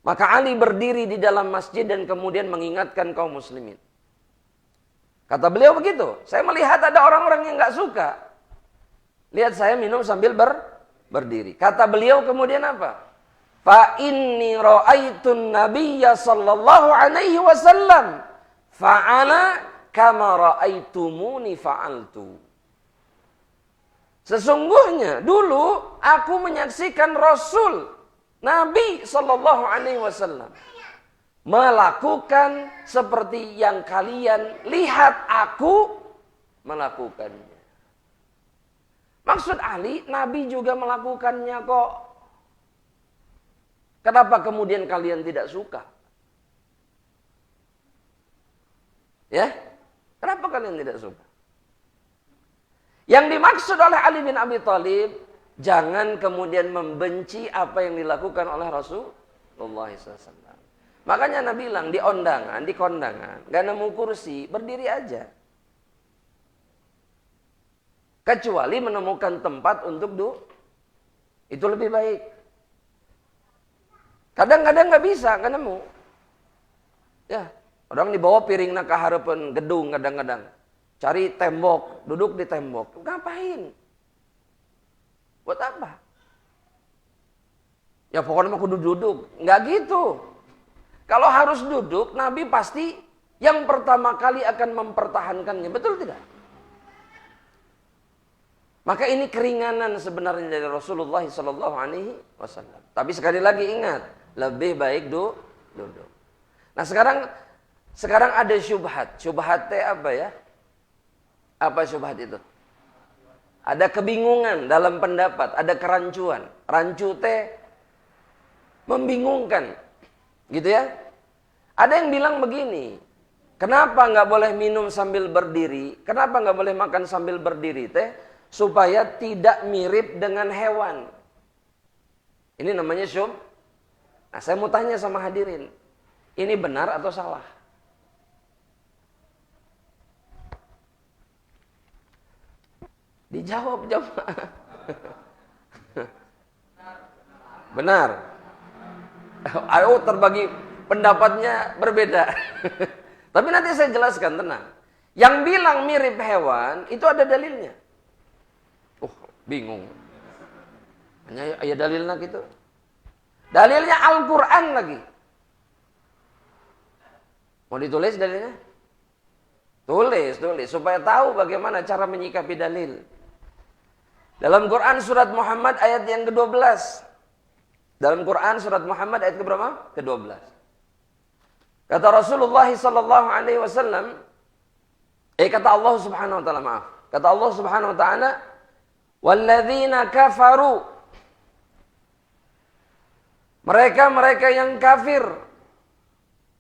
Maka Ali berdiri di dalam masjid dan kemudian mengingatkan kaum muslimin. Kata beliau begitu, saya melihat ada orang-orang yang nggak suka lihat saya minum sambil berdiri. Kata beliau kemudian apa? Fa inni ra'aitun nabiyya sallallahu alaihi wasallam fa'ala kama ra'aitumuni fa'altu. Sesungguhnya dulu aku menyaksikan Rasul Nabi sallallahu alaihi wasallam melakukan seperti yang kalian lihat aku melakukannya. Maksud Ali, Nabi juga melakukannya kok. Kenapa kemudian kalian tidak suka? Ya? Kenapa kalian tidak suka? Yang dimaksud oleh Ali bin Abi Thalib, jangan kemudian membenci apa yang dilakukan oleh Rasulullah SAW. Makanya Nabi bilang di kondangan, gak nemu kursi, berdiri aja. Kecuali menemukan tempat untuk duduk, itu lebih baik. Kadang-kadang nggak bisa, nggak nemu. Ya, orang dibawa piringna ke harapan gedung kadang-kadang. Cari tembok, duduk di tembok. Ngapain? Buat apa? Ya pokoknya mau duduk. Nggak gitu. Kalau harus duduk, Nabi pasti yang pertama kali akan mempertahankannya. Betul tidak? Maka ini keringanan sebenarnya dari Rasulullah SAW. Tapi sekali lagi ingat, lebih baik duduk. Nah sekarang ada syubhat. Syubhat teh apa ya? Apa syubhat itu? Ada kebingungan dalam pendapat, ada kerancuan. Rancu teh membingungkan, gitu ya? Ada yang bilang begini, kenapa nggak boleh minum sambil berdiri? Kenapa nggak boleh makan sambil berdiri teh? Supaya tidak mirip dengan hewan. Ini namanya syubhat. Nah, saya mau tanya sama hadirin, ini benar atau salah? Dijawab jamaah. Benar. Ayo terbagi pendapatnya berbeda. Tapi nanti saya jelaskan, tenang. Yang bilang mirip hewan itu ada dalilnya. Bingung. Hanya ya dalilnya gitu. Dalilnya Al-Quran lagi. Mau ditulis dalilnya? Tulis. Supaya tahu bagaimana cara menyikapi dalil. Dalam Quran surat Muhammad ayat yang ke-12. Dalam Quran surat Muhammad ayat ke-berapa? Ke-12. Kata Rasulullah sallallahu alaihi wasallam, kata Allah Subhanahu wa taala, maaf. Kata Allah Subhanahu wa taala, "Walladzina kafaru." Mereka yang kafir,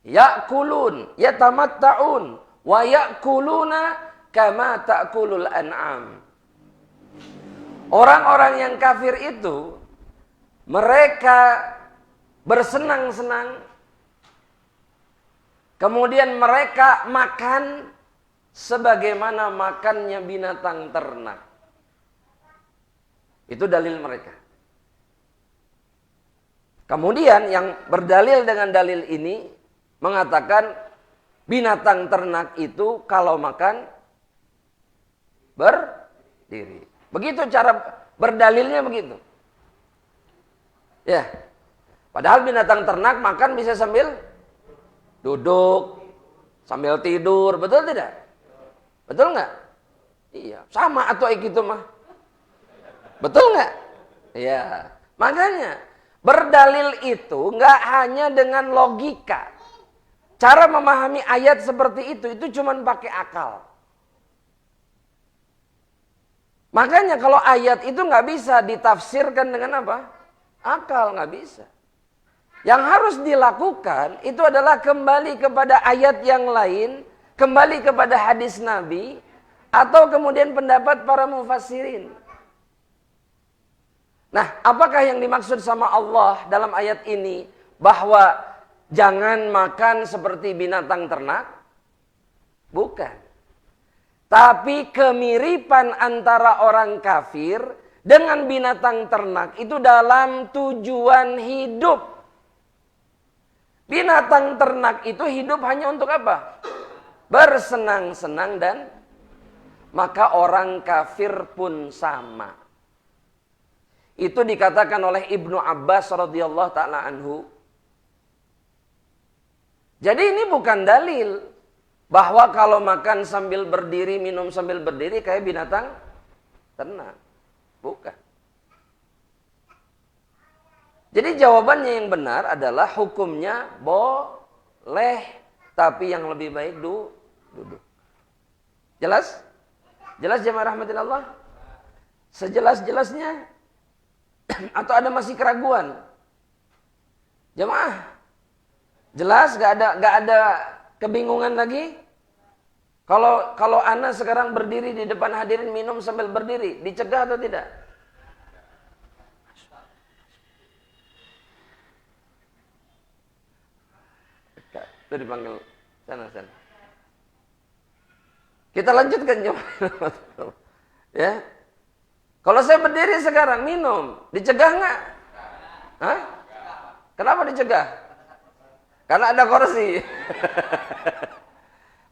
ya'kulun, yatamatta'un, wa ya'kuluna kama ta'kulul an'am. Orang-orang yang kafir itu, mereka bersenang-senang, kemudian mereka makan sebagaimana makannya binatang ternak. Itu dalil mereka. Kemudian yang berdalil dengan dalil ini mengatakan binatang ternak itu kalau makan berdiri. Begitu cara Berdalilnya begitu. Ya. Padahal binatang ternak makan bisa sambil duduk, sambil tidur, betul tidak? Betul nggak? Iya, sama atau gitu mah. Betul nggak? Iya. Makanya berdalil itu nggak hanya dengan logika. Cara memahami ayat seperti itu cuma pakai akal. Makanya kalau ayat itu nggak bisa ditafsirkan dengan apa? Akal, nggak bisa. Yang harus dilakukan itu adalah kembali kepada ayat yang lain, kembali kepada hadis Nabi, atau kemudian pendapat para mufassirin. Nah, apakah yang dimaksud sama Allah dalam ayat ini? Bahwa jangan makan seperti binatang ternak? Bukan. Tapi kemiripan antara orang kafir dengan binatang ternak itu dalam tujuan hidup. Binatang ternak itu hidup hanya untuk apa? Bersenang-senang dan maka orang kafir pun sama. Itu dikatakan oleh Ibnu Abbas radhiyallahu taala anhu. Jadi ini bukan dalil bahwa kalau makan sambil berdiri, minum sambil berdiri kayak binatang ternak. Bukan. Jadi jawabannya yang benar adalah hukumnya boleh, tapi yang lebih baik duduk. Jelas? Jelas jemaah rahmatillah? Sejelas-jelasnya? Atau ada masih keraguan? Jemaah? Jelas? Gak ada kebingungan lagi? Kalau ana sekarang berdiri di depan hadirin minum sambil berdiri, dicegah atau tidak? Itu dipanggil sana. Kita lanjutkan ya. Kalau saya berdiri sekarang minum, dicegah nggak? Hah? Kenapa dicegah? Karena ada kursi.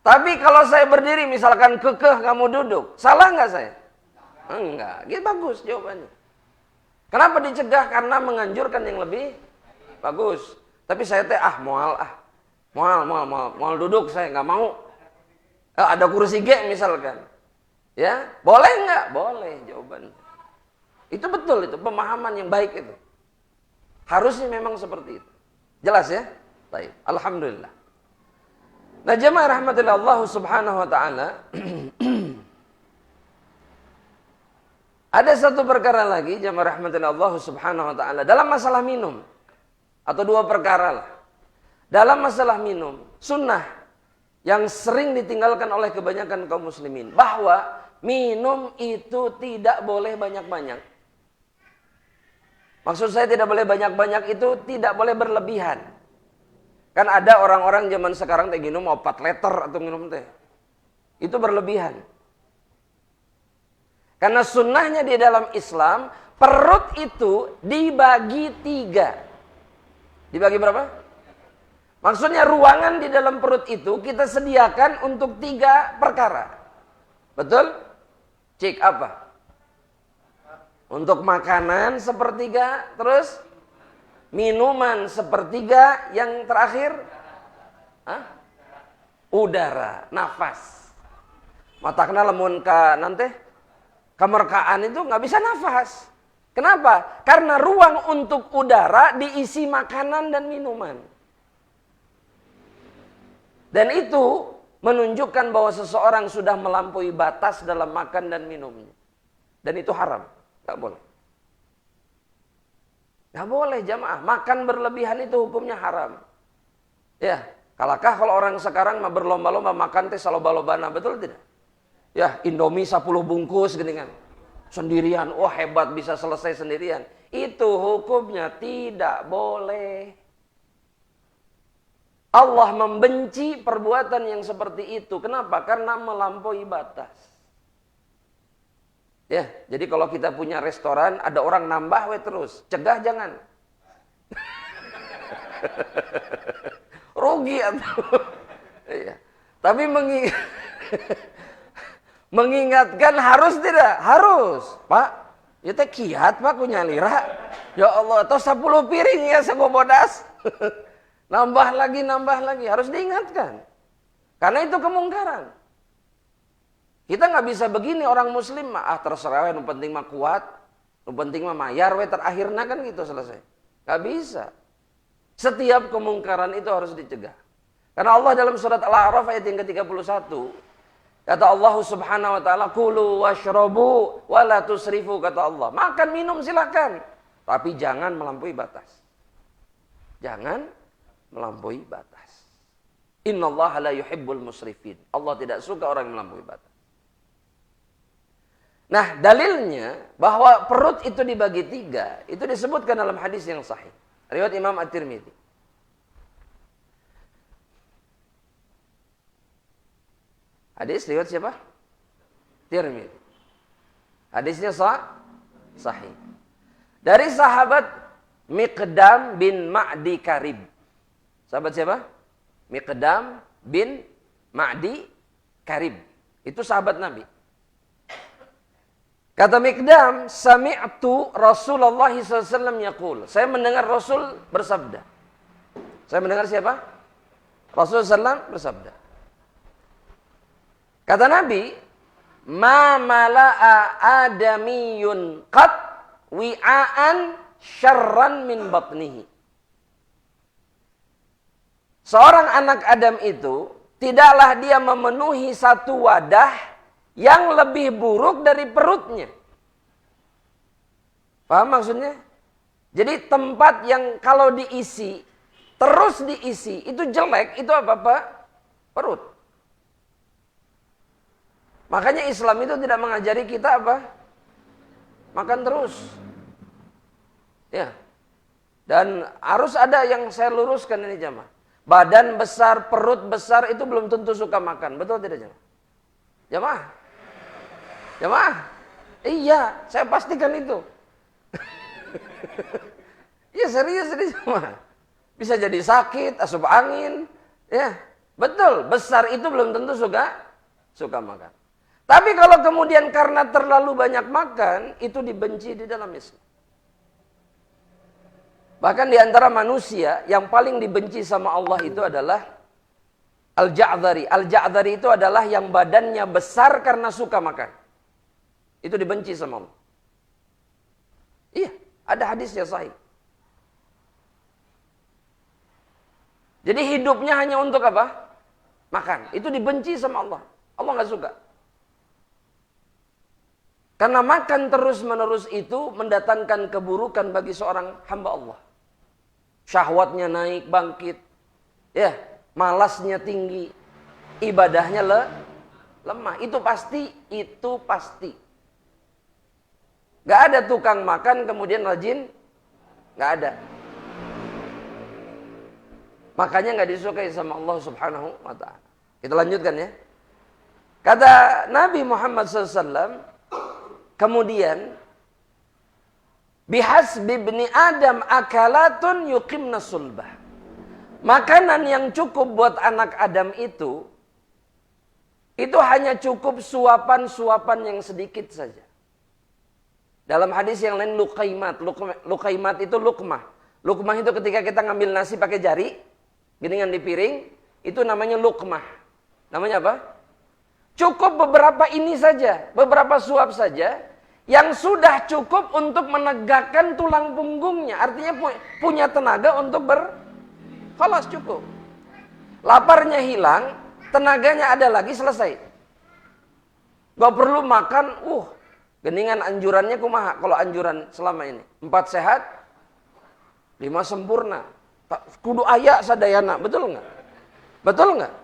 Tapi kalau saya berdiri misalkan kekeh kamu duduk, salah nggak saya? Enggak, gitu bagus jawabannya. Kenapa dicegah? Karena menganjurkan yang lebih bagus. Tapi saya Mau duduk, saya nggak mau. Ada kursi G misalkan, ya boleh nggak? Boleh jawabannya. Itu betul, itu pemahaman yang baik itu. Harusnya memang seperti itu. Jelas ya? Baik, alhamdulillah. Nah jemaah rahmatillah Allah subhanahu wa ta'ala. Ada satu perkara lagi jemaah rahmatillah Allah subhanahu wa ta'ala. Dalam masalah minum. Atau dua perkara lah. Dalam masalah minum, sunnah yang sering ditinggalkan oleh kebanyakan kaum muslimin. Bahwa minum itu tidak boleh banyak-banyak. Maksud saya tidak boleh banyak-banyak itu tidak boleh berlebihan. Kan ada orang-orang zaman sekarang teh minum 4 liter atau minum teh. Itu berlebihan. Karena sunnahnya di dalam Islam, perut itu dibagi 3. Dibagi berapa? Maksudnya ruangan di dalam perut itu kita sediakan untuk 3 perkara. Betul? Cik apa? Untuk makanan sepertiga, terus minuman sepertiga, yang terakhir udara, nafas. Matakna lamun ka nanti kemerkaan itu nggak bisa nafas. Kenapa? Karena ruang untuk udara diisi makanan dan minuman. Dan itu menunjukkan bahwa seseorang sudah melampaui batas dalam makan dan minumnya. Dan itu haram. Gak boleh. Gak boleh jamaah. Makan berlebihan itu hukumnya haram. Ya. Kalakah kalau orang sekarang berlomba-lomba makan teh saloba-lobana. Betul tidak? Ya. Indomie 10 bungkus geningan. Sendirian. Wah hebat bisa selesai sendirian. Itu hukumnya tidak boleh. Allah membenci perbuatan yang seperti itu. Kenapa? Karena melampaui batas. Ya, jadi kalau kita punya restoran, ada orang nambah terus. Cegah jangan. Rugi atau. Ya. Tapi mengingatkan harus tidak? Harus. Pak, Ya teh kiat Pak kunyalira. Ya Allah, atau 10 piring ya segobodas. Nambah lagi, harus diingatkan. Karena itu kemungkaran. Kita nggak bisa begini orang muslim, terserah yang penting mah kuat, yang penting mah mayar, terakhirnya kan gitu selesai. Nggak bisa. Setiap kemungkaran itu harus dicegah. Karena Allah dalam surat Al-A'raf ayat yang ke-31, kata Allah subhanahu wa ta'ala, kulu washrobu wa la tusrifu, kata Allah. Makan, minum silakan. Tapi jangan melampaui batas. Jangan melampaui batas. Innallaha la yuhibbul musrifin. Allah tidak suka orang yang melampaui batas. Nah, dalilnya bahwa perut itu dibagi 3, itu disebutkan dalam hadis yang sahih. Riwayat Imam At-Tirmidzi. Hadis riwayat siapa? Tirmidzi. Hadisnya sahih. Dari sahabat Miqdam bin Ma'di Karib. Sahabat siapa? Miqdam bin Ma'di Karib. Itu sahabat Nabi. Kata Miqdam, sami'tu Rasulullah SAW yaqul. Saya mendengar Rasul bersabda. Saya mendengar siapa? Rasulullah SAW bersabda. Kata Nabi, ma mala'a adamiyun qat wi'aan syarran min batnihi. Seorang anak Adam itu tidaklah dia memenuhi satu wadah yang lebih buruk dari perutnya. Paham maksudnya? Jadi tempat yang kalau diisi, terus diisi, itu jelek, itu apa Pak? Perut. Makanya Islam itu tidak mengajari kita apa? Makan terus. Ya. Dan harus ada yang saya luruskan ini jamaah. Badan besar, perut besar itu belum tentu suka makan. Betul tidak jamaah? Jamaah? Jamaah? Iya, saya pastikan itu. Ya serius ini jamaah. Bisa jadi sakit, asup angin. Ya, betul. Besar itu belum tentu suka makan. Tapi kalau kemudian karena terlalu banyak makan, itu dibenci di dalam Islam. Bahkan di antara manusia yang paling dibenci sama Allah itu adalah Al-Ja'dhari. Al-Ja'dhari itu adalah yang badannya besar karena suka makan. Itu dibenci sama Allah. Iya, ada hadisnya sahih. Jadi hidupnya hanya untuk apa? Makan. Itu dibenci sama Allah. Allah nggak suka. Karena makan terus-menerus itu mendatangkan keburukan bagi seorang hamba Allah. Syahwatnya naik, bangkit. Ya, malasnya tinggi. Ibadahnya lemah. Itu pasti. Gak ada tukang makan kemudian rajin. Gak ada. Makanya gak disukai sama Allah subhanahu wa ta'ala. Kita lanjutkan ya. Kata Nabi Muhammad SAW, kemudian, bihasbi ibni Adam akalatun yuqimna sulbah. Makanan yang cukup buat anak Adam itu hanya cukup suapan-suapan yang sedikit saja. Dalam hadis yang lain luqaimat. Luqaimat itu lukmah. Lukmah itu ketika kita ngambil nasi pakai jari, geningan di piring, itu namanya lukmah. Namanya apa? Cukup beberapa ini saja, beberapa suap saja, yang sudah cukup untuk menegakkan tulang punggungnya. Artinya punya tenaga untuk khalas cukup. Laparnya hilang, tenaganya ada lagi, selesai. Gak perlu makan, geningan anjurannya kumaha kalau anjuran selama ini. 4 sehat, 5 sempurna. Kudu aya sadayana, betul nggak? Betul nggak?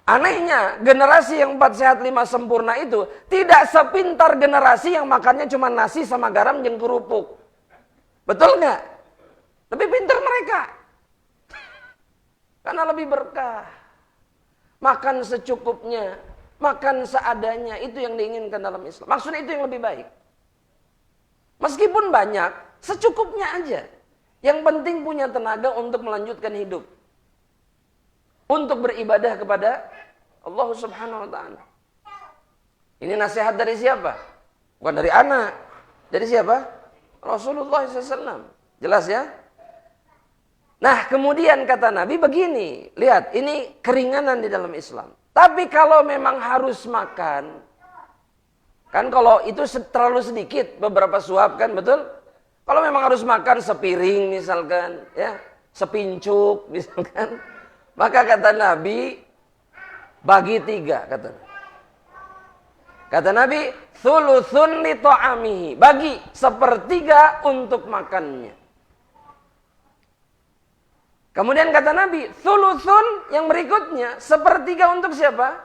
Anehnya, generasi yang 4 sehat 5 sempurna itu tidak sepintar generasi yang makannya cuma nasi sama garam jeung kerupuk. Betul nggak? Lebih pintar mereka. Karena lebih berkah. Makan secukupnya, makan seadanya, itu yang diinginkan dalam Islam. Maksudnya itu yang lebih baik. Meskipun banyak, secukupnya aja. Yang penting punya tenaga untuk melanjutkan hidup. Untuk beribadah kepada Allah subhanahu wa ta'ala. Ini nasihat dari siapa? Bukan dari anak. Dari siapa? Rasulullah SAW. Jelas ya? Nah, kemudian kata Nabi begini. Lihat, ini keringanan di dalam Islam. Tapi kalau memang harus makan, kan kalau itu terlalu sedikit, beberapa suap kan, betul? Kalau memang harus makan sepiring misalkan, ya, sepincuk misalkan, maka kata Nabi, bagi 3, kata Nabi. Kata Nabi, thuluthun li ta'amihi, bagi 1/3 untuk makannya. Kemudian kata Nabi, thuluthun yang berikutnya, 1/3 untuk siapa?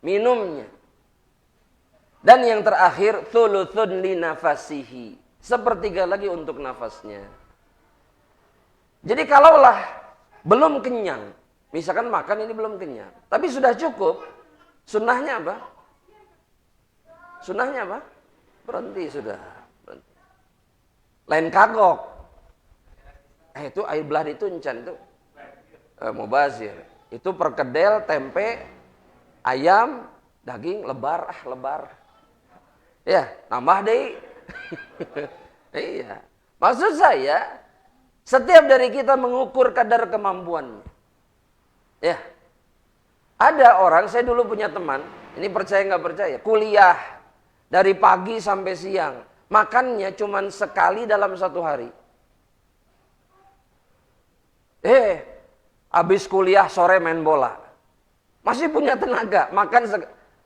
Minumnya. Dan yang terakhir, thuluthun li nafasihi, 1/3 lagi untuk nafasnya. Jadi kalaulah belum kenyang, misalkan makan ini belum kenyang, tapi sudah cukup, sunnahnya apa? Sunnahnya apa? Berhenti sudah. Berhenti. Lain kagok. Itu air belah itu encan itu. Mubazir. Itu perkedel, tempe, ayam, daging, lebar, lebar. Ya, nambah deh. Iya. Maksud saya, setiap dari kita mengukur kadar kemampuannya. Ya. Ada orang, saya dulu punya teman, ini percaya nggak percaya, kuliah dari pagi sampai siang, makannya cuma sekali dalam 1 hari. Habis kuliah sore main bola. Masih punya tenaga, makan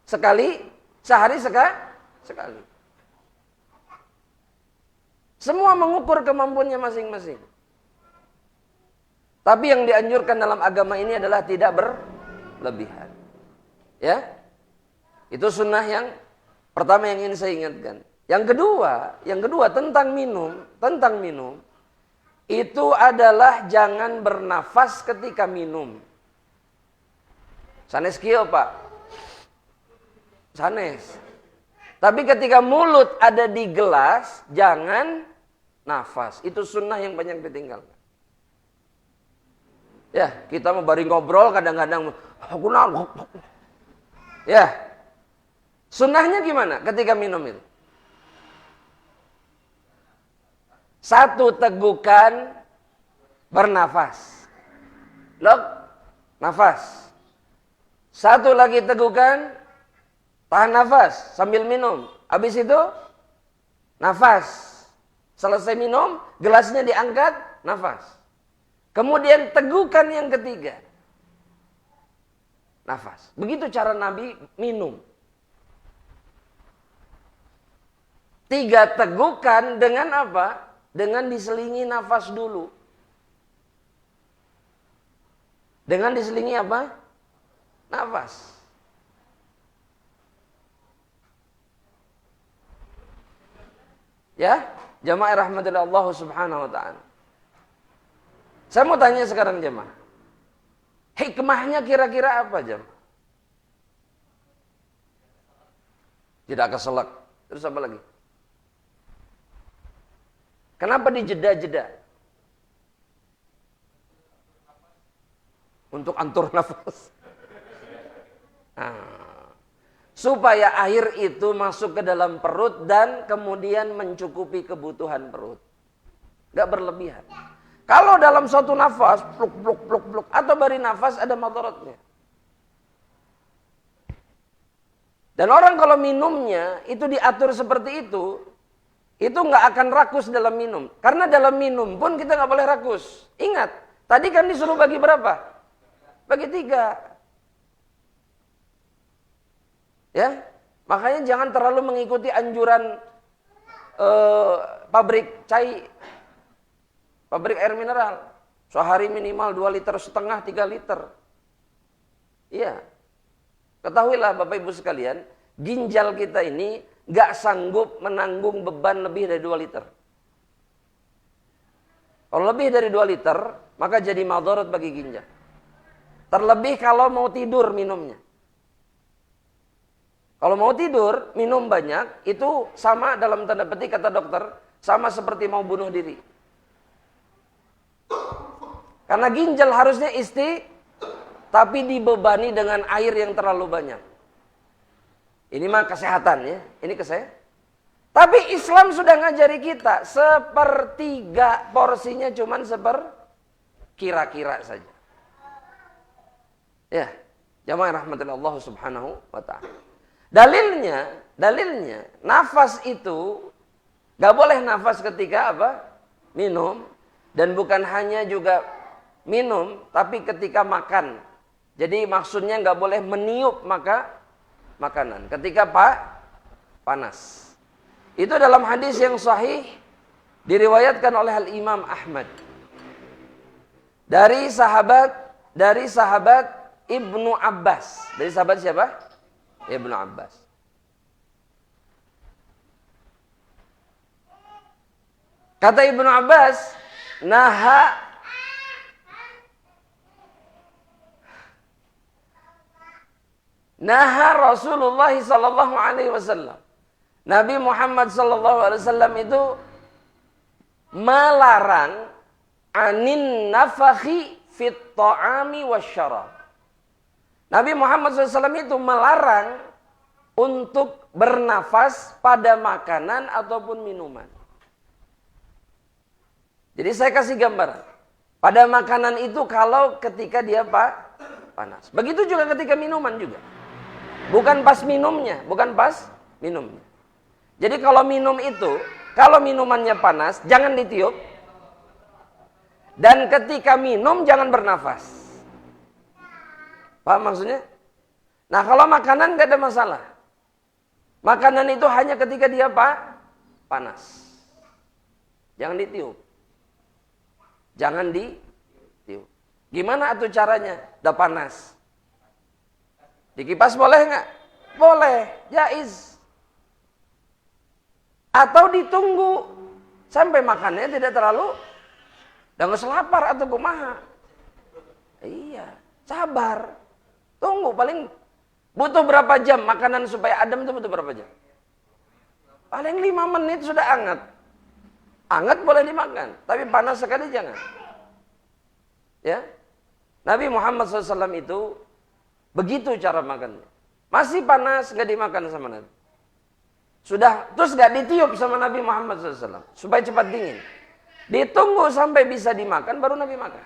sekali, sehari sekali. Semua mengukur kemampuannya masing-masing. Tapi yang dianjurkan dalam agama ini adalah tidak berlebihan. Ya? Itu sunnah yang pertama yang ingin saya ingatkan. Yang kedua tentang minum. Itu adalah jangan bernafas ketika minum. Sanes kieu, Pak. Sanes. Tapi ketika mulut ada di gelas, jangan nafas. Itu sunnah yang banyak ditinggalkan. Ya, kita mau bari ngobrol kadang-kadang ya. Sunnahnya gimana ketika minum itu? 1, tegukan, bernafas. Nafas. 1 lagi tegukan, tahan nafas sambil minum. Habis itu, nafas. Selesai minum, gelasnya diangkat, nafas. Kemudian tegukan yang ketiga. Nafas. Begitu cara Nabi minum. 3 tegukan dengan apa? Dengan diselingi nafas dulu. Dengan diselingi apa? Nafas. Ya, jamaah rahmatullah Allah subhanahu wa ta'ala. Saya mau tanya sekarang jamaah. Hikmahnya kira-kira apa jamaah? Tidak keselak. Terus apa lagi? Kenapa dijeda-jeda? Untuk atur nafas. Supaya air itu masuk ke dalam perut dan kemudian mencukupi kebutuhan perut. Gak berlebihan. Kalau dalam suatu nafas, pluk, atau bari nafas ada madaratnya. Dan orang kalau minumnya itu diatur seperti itu nggak akan rakus dalam minum. Karena dalam minum pun kita nggak boleh rakus. Ingat, tadi kan disuruh bagi berapa? Bagi 3. Ya, makanya jangan terlalu mengikuti anjuran pabrik air mineral. Sehari minimal 2,5 liter, 3 liter. Iya. Ketahuilah Bapak Ibu sekalian, ginjal kita ini gak sanggup menanggung beban lebih dari 2 liter. Kalau lebih dari 2 liter, maka jadi madarat bagi ginjal. Terlebih kalau mau tidur minumnya. Kalau mau tidur, minum banyak, itu sama dalam tanda petik kata dokter, sama seperti mau bunuh diri. Karena ginjal harusnya tapi dibebani dengan air yang terlalu banyak. Ini mah kesehatan ya, ini kesehatan. Tapi Islam sudah ngajari kita, sepertiga porsinya cuman kira-kira saja. Ya, jamaah rahmatillah Allah subhanahu wa ta'ala. Dalilnya, nafas itu gak boleh nafas ketika apa? Minum. Dan bukan hanya juga minum, tapi ketika makan. Jadi maksudnya gak boleh meniup makanan. Ketika panas. Itu dalam hadis yang sahih diriwayatkan oleh Al-Imam Ahmad. Dari sahabat Ibnu Abbas. Dari sahabat siapa? Ibnu Abbas. Kata Ibnu Abbas, naha Rasulullah sallallahu alaihi wasallam. Nabi Muhammad sallallahu alaihi wasallam itu melarang anin nafakhi fit ta'ami wasyarab. Nabi Muhammad SAW itu melarang untuk bernafas pada makanan ataupun minuman. Jadi saya kasih gambaran. Pada makanan itu kalau ketika dia panas. Begitu juga ketika minuman juga. Bukan pas minumnya. Jadi kalau minum itu, kalau minumannya panas, jangan ditiup. Dan ketika minum, jangan bernafas. Paham maksudnya? Nah kalau makanan gak ada masalah. Makanan itu hanya ketika dia panas. Jangan ditiup. Jangan ditiup. Gimana atuh caranya? Udah panas. Dikipas boleh nggak? Boleh, jaiz. Atau ditunggu sampai makannya tidak terlalu dan nggak lapar atau kumaha. Iya, sabar. Tunggu, paling butuh berapa jam makanan supaya adem itu butuh berapa jam? Paling 5 menit sudah hangat. Hangat boleh dimakan, tapi panas sekali jangan. Ya, Nabi Muhammad SAW itu begitu cara makannya. Masih panas nggak dimakan sama Nabi. Sudah, terus gak ditiup sama Nabi Muhammad SAW. Supaya cepat dingin. Ditunggu sampai bisa dimakan, baru Nabi makan.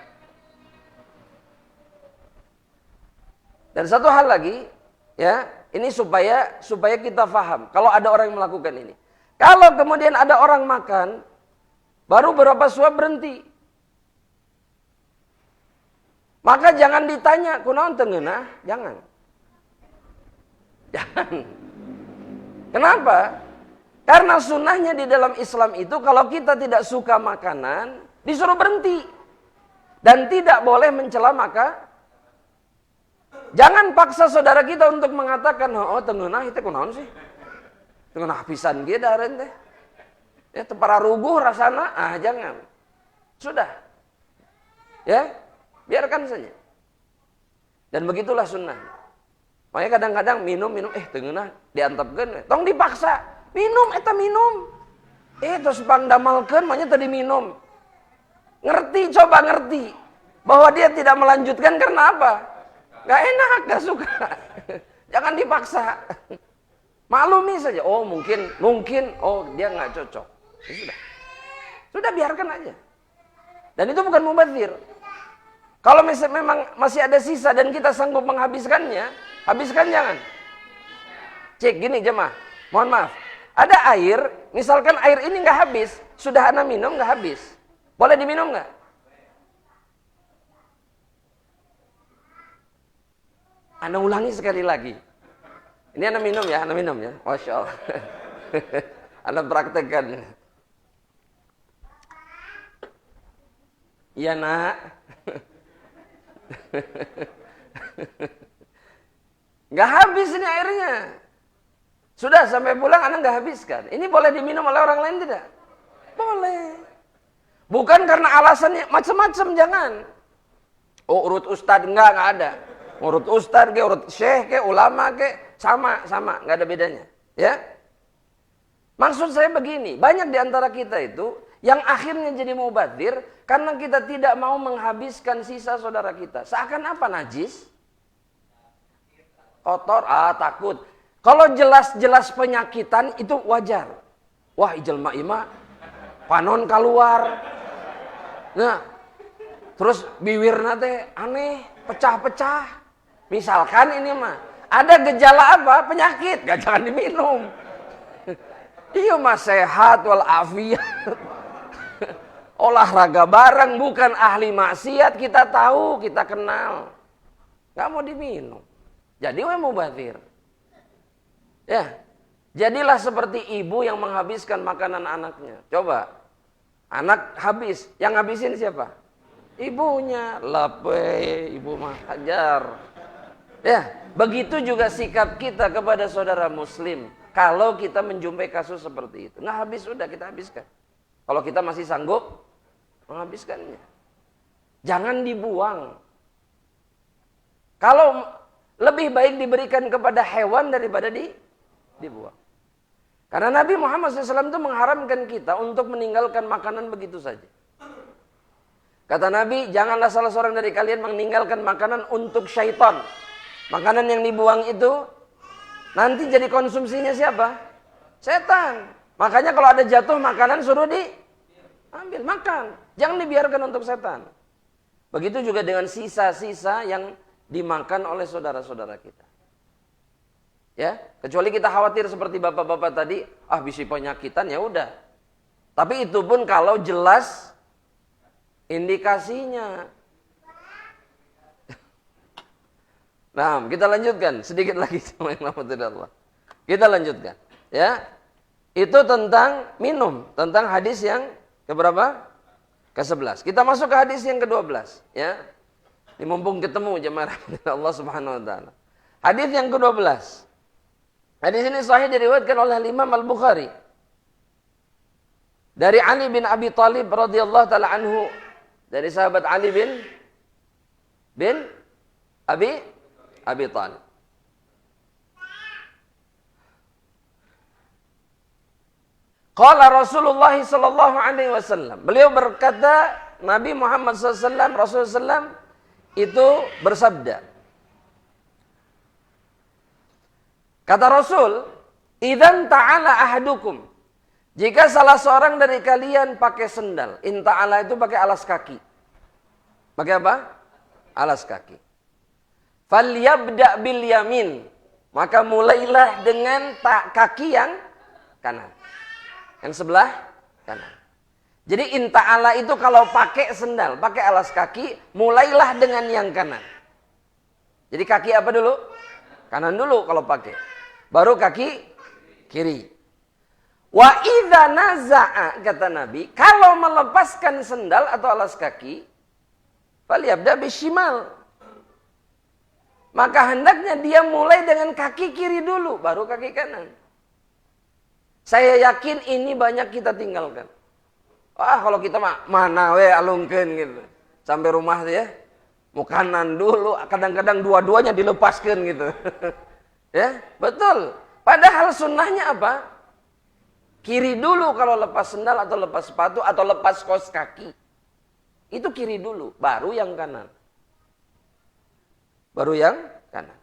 Dan satu hal lagi, ya, ini supaya kita paham. Kalau ada orang yang melakukan ini. Kalau kemudian ada orang makan, baru beberapa suap berhenti. Maka jangan ditanya, kunaon teu ngeunah? Jangan. Kenapa? Karena sunnahnya di dalam Islam itu kalau kita tidak suka makanan, disuruh berhenti. Dan tidak boleh mencela maka. Jangan paksa saudara kita untuk mengatakan, oh tengenah itu kunaon sih? Tengenah pisan ge daren teh. Ya tepara ruguh rasana, jangan. Sudah. Ya, biarkan saja. Dan begitulah sunnah. Makanya kadang-kadang minum, tengenah diantepkeun, tong dipaksa. Minum, eta minum. Terus pangdamalkeun, makanya tadi minum. Coba ngerti. Bahwa dia tidak melanjutkan karena apa? Gak enak, gak suka. Jangan dipaksa. Maklumi saja. Oh mungkin, dia gak cocok. Ya sudah biarkan aja. Dan itu bukan mubadzir. Kalau memang masih ada sisa dan kita sanggup menghabiskannya, habiskan jangan. Cek gini jemaah, mohon maaf. Ada air, misalkan air ini nggak habis, sudah ana minum nggak habis. Boleh diminum nggak? Ana ulangi sekali lagi. Ini ana minum ya. Masya Allah. Ana praktekkan. Iya nak. Nggak habis ini airnya. Sudah sampai pulang anak nggak habiskan. Ini boleh diminum oleh orang lain tidak? Boleh. Bukan karena alasannya macam-macam, jangan. Oh urut ustad nggak ada. Urut ustad ke, urut syekh ke, ulama ke, sama, nggak ada bedanya. Ya. Maksud saya begini, banyak di antara kita itu yang akhirnya jadi mubadzir karena kita tidak mau menghabiskan sisa saudara kita. Seakan apa najis? Kotor, takut. Kalau jelas-jelas penyakitan itu wajar. Wah, jelema ima panon keluar. Nah, terus bibirna teh aneh, pecah-pecah. Misalkan ini mah ada gejala apa? Penyakit, gak jangan diminum. Iya mah sehat walafiat. Olahraga bareng, bukan ahli maksiat, kita tahu, kita kenal. Gak mau diminum. Jadi we mubazir. Ya, jadilah seperti ibu yang menghabiskan makanan anaknya. Coba, anak habis, yang habisin siapa? Ibunya. Lape, ibu mah hajar. Ya, begitu juga sikap kita kepada saudara muslim. Kalau kita menjumpai kasus seperti itu, nggak habis sudah kita habiskan. Kalau kita masih sanggup menghabiskannya, jangan dibuang. Kalau lebih baik diberikan kepada hewan daripada dibuang. Karena Nabi Muhammad SAW itu mengharamkan kita untuk meninggalkan makanan begitu saja. Kata Nabi, janganlah salah seorang dari kalian meninggalkan makanan untuk syaitan. Makanan yang dibuang itu nanti jadi konsumsinya siapa? Setan. Makanya kalau ada jatuh makanan suruh diambil, makan. Jangan dibiarkan untuk setan. Begitu juga dengan sisa-sisa yang dimakan oleh saudara-saudara kita. Ya, kecuali kita khawatir seperti bapak-bapak tadi, bisa penyakitan ya udah. Tapi itu pun kalau jelas indikasinya. Nah, kita lanjutkan sedikit lagi sama yang Allah. Kita lanjutkan, ya. Itu tentang minum, tentang hadis yang keberapa? Ke-11. Kita masuk ke hadis yang ke-12, ya. Ini mumpung ketemu jemaah Allah Subhanahu wa taala. Hadis yang ke-12. Hadis ini sahih diriwayatkan oleh Imam Al-Bukhari. Dari Ali bin Abi Thalib radhiyallahu taala anhu, dari sahabat Ali bin Abi Thalib. Qala Rasulullah sallallahu alaihi wasallam. Beliau berkata, Nabi Muhammad SAW, Rasulullah SAW itu bersabda. Kata Rasul, "Idzan ta'ala ahadukum." Jika salah seorang dari kalian pakai sendal, inta'ala itu pakai alas kaki. Pakai apa? Alas kaki. Falyabda bil yamin, maka mulailah dengan kaki yang kanan. Yang sebelah kanan. Jadi inta'ala itu kalau pakai sendal, pakai alas kaki, mulailah dengan yang kanan. Jadi kaki apa dulu? Kanan dulu kalau pakai. Baru kaki kiri. Wa idza naza'a, kata Nabi, kalau melepaskan sendal atau alas kaki, falyabda bishimal. Maka hendaknya dia mulai dengan kaki kiri dulu, baru kaki kanan. Saya yakin ini banyak kita tinggalkan. Kalau kita mana we alungkeun gitu. Sampai rumah ya, mau kanan dulu, kadang-kadang dua-duanya dilepaskan gitu. Ya, betul. Padahal sunnahnya apa? Kiri dulu kalau lepas sendal atau lepas sepatu atau lepas kaos kaki. Itu kiri dulu, baru yang kanan. Baru yang kanan.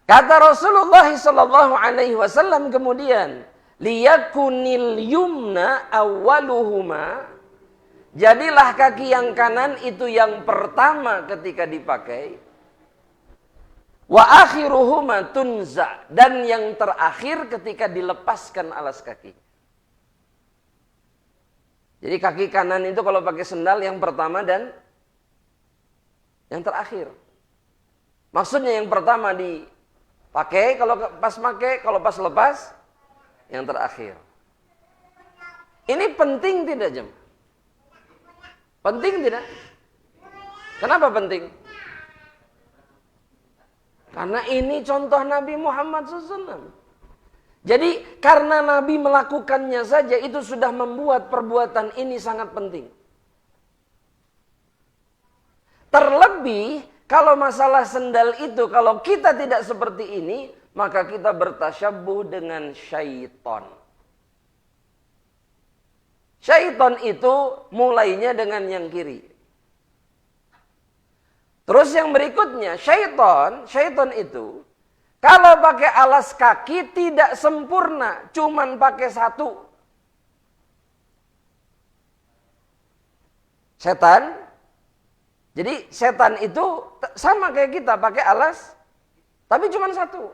Kata Rasulullah sallallahu alaihi wasallam kemudian, liyakunil yumna awwaluhuma. Jadilah kaki yang kanan itu yang pertama ketika dipakai. Wa akhiruhuma tunza, dan yang terakhir ketika dilepaskan alas kaki. Jadi kaki kanan itu kalau pakai sendal yang pertama dan yang terakhir. Maksudnya yang pertama dipakai kalau pas pakai, kalau pas lepas yang terakhir. Ini penting tidak, Jem? Penting tidak? Kenapa penting? Karena ini contoh Nabi Muhammad SAW. Jadi karena Nabi melakukannya saja itu sudah membuat perbuatan ini sangat penting. Terlebih kalau masalah sendal itu, kalau kita tidak seperti ini, maka kita bertasyabbuh dengan syaitan. Syaitan itu mulainya dengan yang kiri. Terus yang berikutnya, syaitan itu Kalau pakai alas kaki tidak sempurna, cuman pakai satu. Setan, jadi setan itu sama kayak kita pakai alas, tapi cuman satu.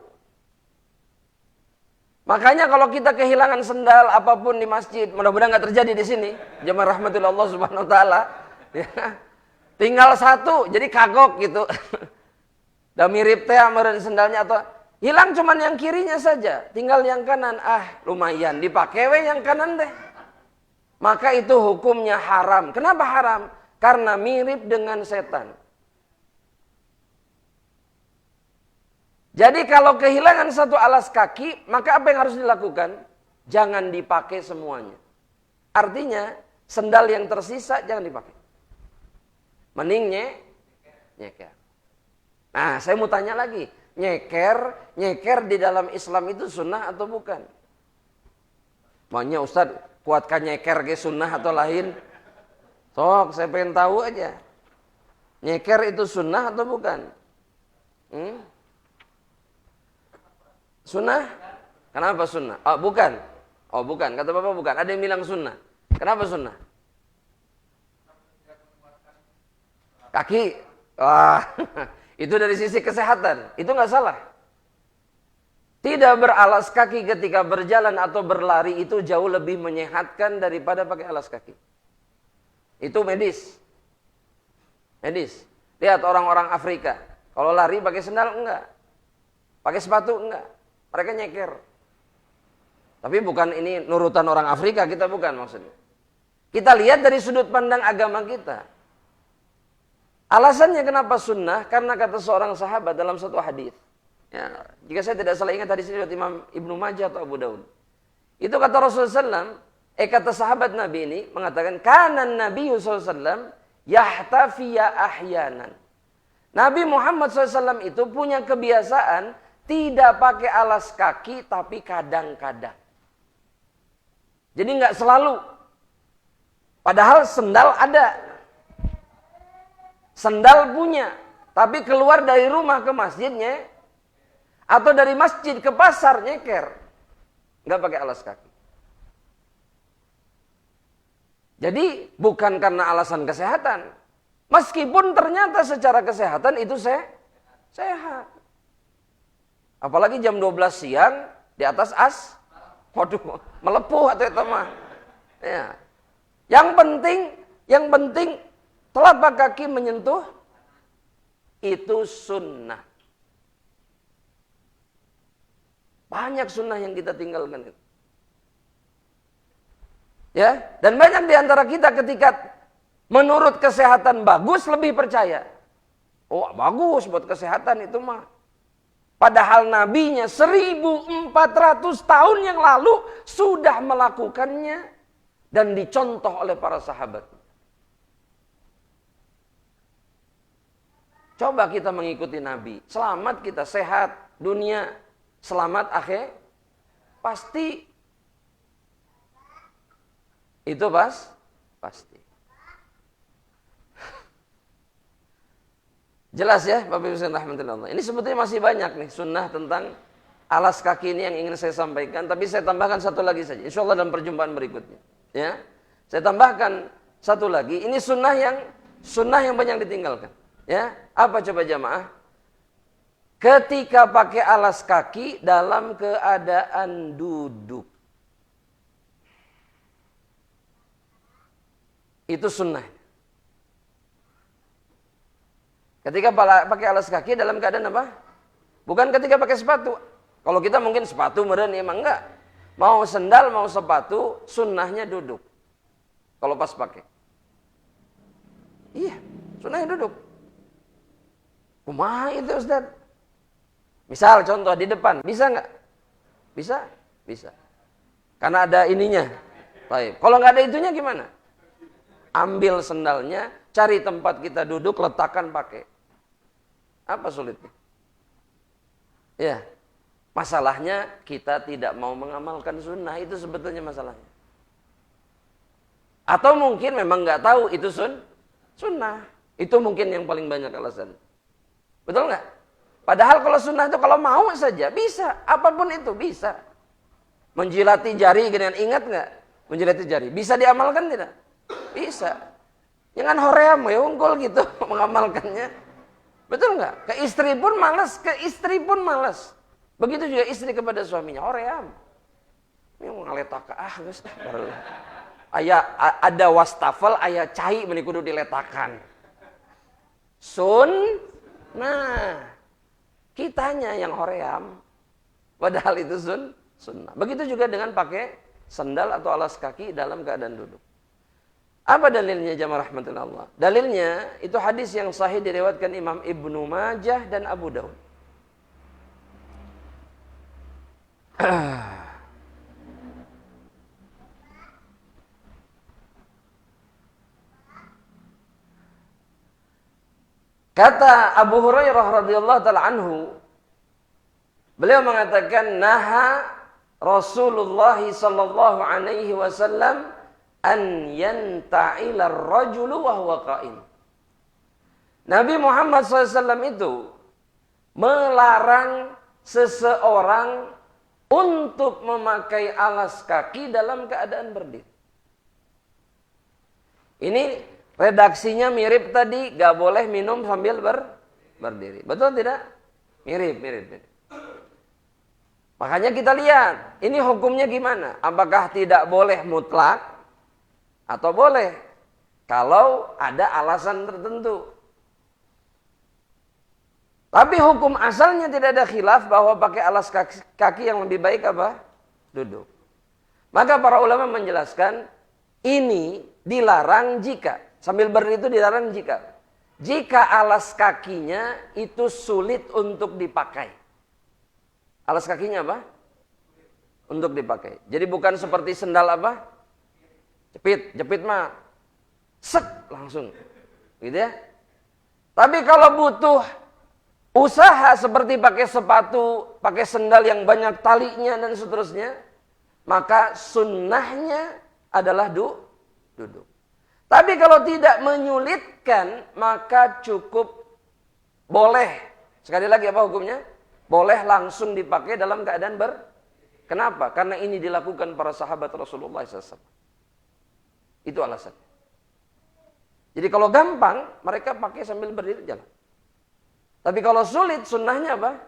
Makanya kalau kita kehilangan sendal apapun di masjid, mudah-mudahan nggak terjadi di sini, jemaah rahmatullah Allah Subhanahu Wa Taala, ya, tinggal satu, jadi kagok gitu. Udah mirip teh amaran sendalnya atau hilang cuman yang kirinya saja, tinggal yang kanan. Lumayan dipakai we yang kanan deh. Maka itu hukumnya haram. Kenapa haram? Karena mirip dengan setan. Jadi kalau kehilangan satu alas kaki, maka apa yang harus dilakukan? Jangan dipakai semuanya. Artinya, sendal yang tersisa jangan dipakai. Mending nyeker. Nah, saya mau tanya lagi. Nyeker di dalam Islam itu sunnah atau bukan? Makanya Ustaz, kuatkan nyeker ke sunnah atau lain? Sok, saya pengen tahu aja. Nyeker itu sunnah atau bukan? Sunnah? Kenapa sunnah? Oh bukan. Kata Bapak bukan. Ada yang bilang sunnah. Kenapa sunnah? Kaki. Wah, itu dari sisi kesehatan. Itu nggak salah. Tidak beralas kaki ketika berjalan atau berlari itu jauh lebih menyehatkan daripada pakai alas kaki. Itu medis. Lihat orang-orang Afrika. Kalau lari pakai sendal enggak. Pakai sepatu enggak. Mereka nyeker. Tapi bukan ini nurutan orang Afrika, kita bukan maksudnya. Kita lihat dari sudut pandang agama kita. Alasannya kenapa sunnah? Karena kata seorang sahabat dalam satu hadis. Ya, jika saya tidak salah ingat hadis ini dari Imam Ibnu Majah atau Abu Daud. Itu kata Rasulullah SAW, kata sahabat Nabi ini mengatakan, kanan Nabi SAW yahtafiya ahyanan. Nabi Muhammad SAW itu punya kebiasaan tidak pakai alas kaki, tapi kadang-kadang. Jadi nggak selalu. Padahal sendal ada. Sendal punya. Tapi keluar dari rumah ke masjidnya, atau dari masjid ke pasar nyeker. Nggak pakai alas kaki. Jadi bukan karena alasan kesehatan. Meskipun ternyata secara kesehatan itu sehat. Apalagi jam 12 siang di atas waduh, melepuh atau itu mah. Ya. Yang penting telapak kaki menyentuh itu sunnah. Banyak sunnah yang kita tinggalkan itu. Ya, dan banyak di antara kita ketika menurut kesehatan bagus lebih percaya. Oh, bagus buat kesehatan itu mah. Padahal nabinya 1400 tahun yang lalu sudah melakukannya dan dicontoh oleh para sahabat. Coba kita mengikuti Nabi. Selamat kita, sehat dunia, selamat akhir. Pasti. Itu pasti. Jelas ya Bapak Ibu rahmatullah. Ini sebetulnya masih banyak nih sunnah tentang alas kaki ini yang ingin saya sampaikan. Tapi saya tambahkan satu lagi saja. Insya Allah dalam perjumpaan berikutnya. Ya, saya tambahkan satu lagi. Ini sunnah yang banyak ditinggalkan. Ya, apa coba jamaah? Ketika pakai alas kaki dalam keadaan duduk. Itu sunnah. Ketika pakai alas kaki dalam keadaan apa? Bukan ketika pakai sepatu. Kalau kita mungkin sepatu meren emang enggak. Mau sendal, mau sepatu, sunnahnya duduk. Kalau pas pakai. Iya, sunnahnya duduk. Kumaha itu Ustaz? Misal contoh di depan, bisa enggak? Bisa? Bisa. Karena ada ininya. Baik. Kalau enggak ada itunya gimana? Ambil sendalnya, cari tempat kita duduk, letakkan pakai. Apa sulitnya? Ya, masalahnya kita tidak mau mengamalkan sunnah, itu sebetulnya masalahnya. Atau mungkin memang nggak tahu itu sunnah. Itu mungkin yang paling banyak alasan. Betul nggak? Padahal kalau sunnah itu kalau mau saja bisa, apapun itu bisa. Menjilati jari dengan ingat nggak? Menjilati jari bisa diamalkan tidak? Bisa. Jangan hoream ya unggul gitu mengamalkannya. Betul nggak? Ke istri pun malas. Begitu juga istri kepada suaminya hoream. Ini ngaletak guys baru. Ada wastafel, aya cai meni kudu diletakan. Nah, kitanya yang hoream. Padahal itu sunnah. Begitu juga dengan pakai sandal atau alas kaki dalam keadaan duduk. Apa dalilnya jamaah rahmatullah Allah? Dalilnya itu hadis yang sahih diriwayatkan Imam Ibnu Majah dan Abu Daud. Kata Abu Hurairah radhiyallahu taala anhu, beliau mengatakan naha Rasulullah sallallahu alaihi wasallam an yanta'ila ar-rajulu wa huwa qa'im. Nabi Muhammad SAW itu melarang seseorang untuk memakai alas kaki dalam keadaan berdiri. Ini redaksinya mirip tadi, gak boleh minum sambil berdiri. Betul tidak? Mirip. Makanya kita lihat, ini hukumnya gimana? Apakah tidak boleh mutlak? Atau boleh kalau ada alasan tertentu. Tapi hukum asalnya tidak ada khilaf bahwa pakai alas kaki yang lebih baik apa? Duduk. Maka para ulama menjelaskan ini dilarang jika sambil berdiri itu dilarang jika alas kakinya itu sulit untuk dipakai. Alas kakinya apa? Untuk dipakai. Jadi bukan seperti sendal apa? Jepit mah langsung. Gitu ya. Tapi kalau butuh usaha seperti pakai sepatu, pakai sendal yang banyak talinya dan seterusnya, maka sunnahnya adalah duduk. Tapi kalau tidak menyulitkan, maka cukup boleh. Sekali lagi apa hukumnya? Boleh langsung dipakai dalam keadaan Kenapa? Karena ini dilakukan para sahabat Rasulullah SAW. Itu alasan. Jadi kalau gampang, mereka pakai sambil berdiri jalan. Tapi kalau sulit, sunnahnya apa?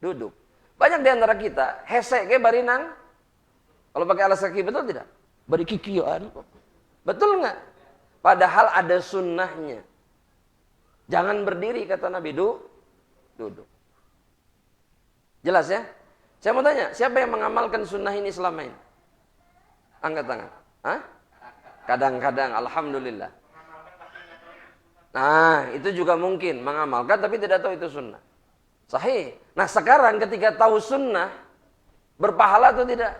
Duduk. Banyak di antara kita, hesek kayak barinang. Kalau pakai alas kaki, betul tidak? Bari kikian. Betul nggak? Padahal ada sunnahnya. Jangan berdiri, kata Nabi, duduk. Jelas ya? Saya mau tanya, siapa yang mengamalkan sunnah ini selama ini? Angkat tangan. Hah? Kadang-kadang, alhamdulillah. Nah, itu juga mungkin mengamalkan tapi tidak tahu itu sunnah. Sahih. Nah, sekarang ketika tahu sunnah, berpahala atau tidak?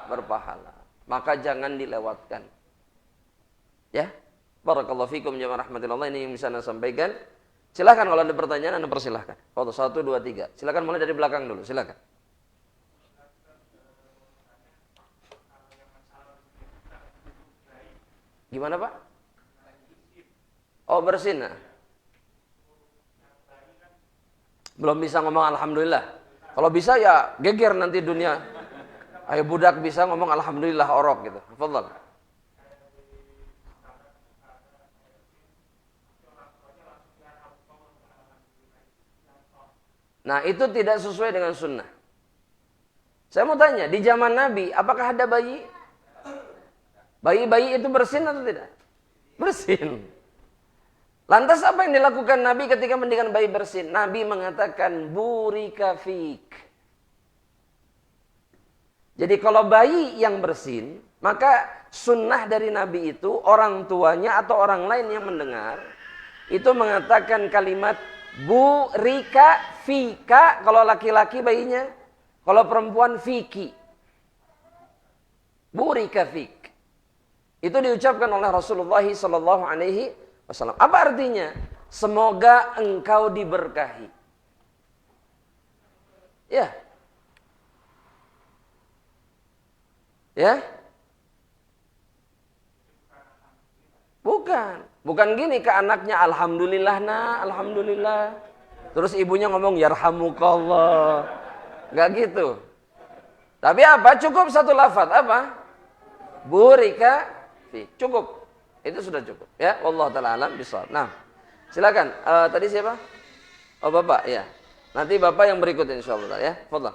Berpahala. Maka jangan dilewatkan. Ya. Barakallahu fikum jamaah rahmatillah. Ini yang bisa Anda sampaikan. Silakan kalau ada pertanyaan Anda persilahkan. Foto 1, 2, 3. Silakan mulai dari belakang dulu. Silakan. Gimana Pak? Oh bersin. Belum bisa ngomong alhamdulillah. Kalau bisa ya geger nanti dunia. Ayo budak bisa ngomong alhamdulillah orok gitu. Fadhal. Nah itu tidak sesuai dengan sunnah. Saya mau tanya, di zaman Nabi apakah ada bayi? Bayi-bayi itu bersin atau tidak? Bersin. Lantas apa yang dilakukan Nabi ketika mendikan bayi bersin? Nabi mengatakan burika fik. Jadi kalau bayi yang bersin, maka sunnah dari Nabi itu orang tuanya atau orang lain yang mendengar itu mengatakan kalimat burika fika kalau laki-laki bayinya, kalau perempuan fiki. Burika fik. Itu diucapkan oleh Rasulullah sallallahu alaihi wasallam. Apa artinya? Semoga engkau diberkahi. Ya. Ya? Bukan gini ke anaknya alhamdulillah nah, alhamdulillah. Terus ibunya ngomong yarhamukallah. Enggak gitu. Tapi apa? Cukup satu lafaz apa? Burika fi. Cukup. Itu sudah cukup ya. Wallahu taala alam bisawab. Nah, silakan. Tadi siapa? Oh, Bapak ya. Nanti Bapak yang berikutnya insyaallah ya. Fadhil.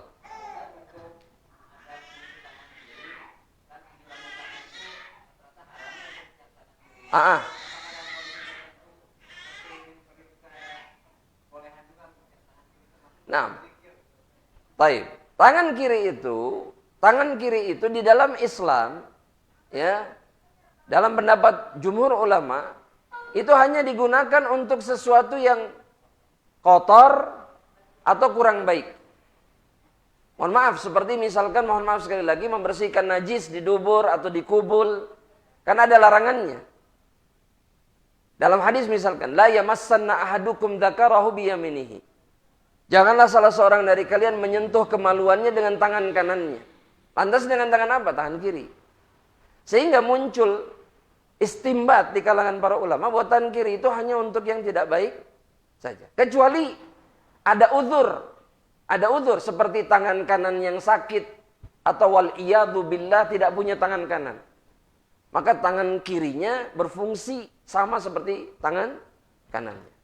Nah, baik. Tangan kiri itu di dalam Islam, ya, dalam pendapat jumhur ulama, itu hanya digunakan untuk sesuatu yang kotor atau kurang baik. Mohon maaf, seperti misalkan, mohon maaf sekali lagi, membersihkan najis di dubur atau di kubul, kan ada larangannya. Dalam hadis misalkan, la yamassanna ahadukum dzakarahu biyaminihi. Janganlah salah seorang dari kalian menyentuh kemaluannya dengan tangan kanannya. Lantas dengan tangan apa? Tangan kiri. Sehingga muncul istimbat di kalangan para ulama bahwa tangan kiri itu hanya untuk yang tidak baik saja. Kecuali ada uzur seperti tangan kanan yang sakit atau wal iyadu billah tidak punya tangan kanan. Maka tangan kirinya berfungsi sama seperti tangan kanannya.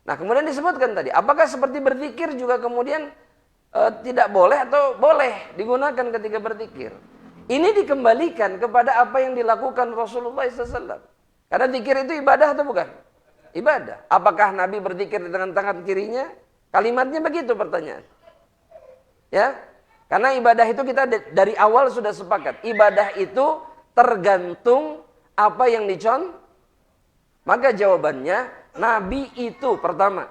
Nah, kemudian disebutkan tadi, apakah seperti berzikir juga kemudian tidak boleh atau boleh digunakan ketika berzikir? Ini dikembalikan kepada apa yang dilakukan Rasulullah SAW. Karena zikir itu ibadah atau bukan? Ibadah. Apakah Nabi berzikir dengan tangan kirinya? Kalimatnya begitu pertanyaan. Ya, karena ibadah itu kita dari awal sudah sepakat. Ibadah itu tergantung apa yang dicontoh. Maka jawabannya, Nabi itu pertama,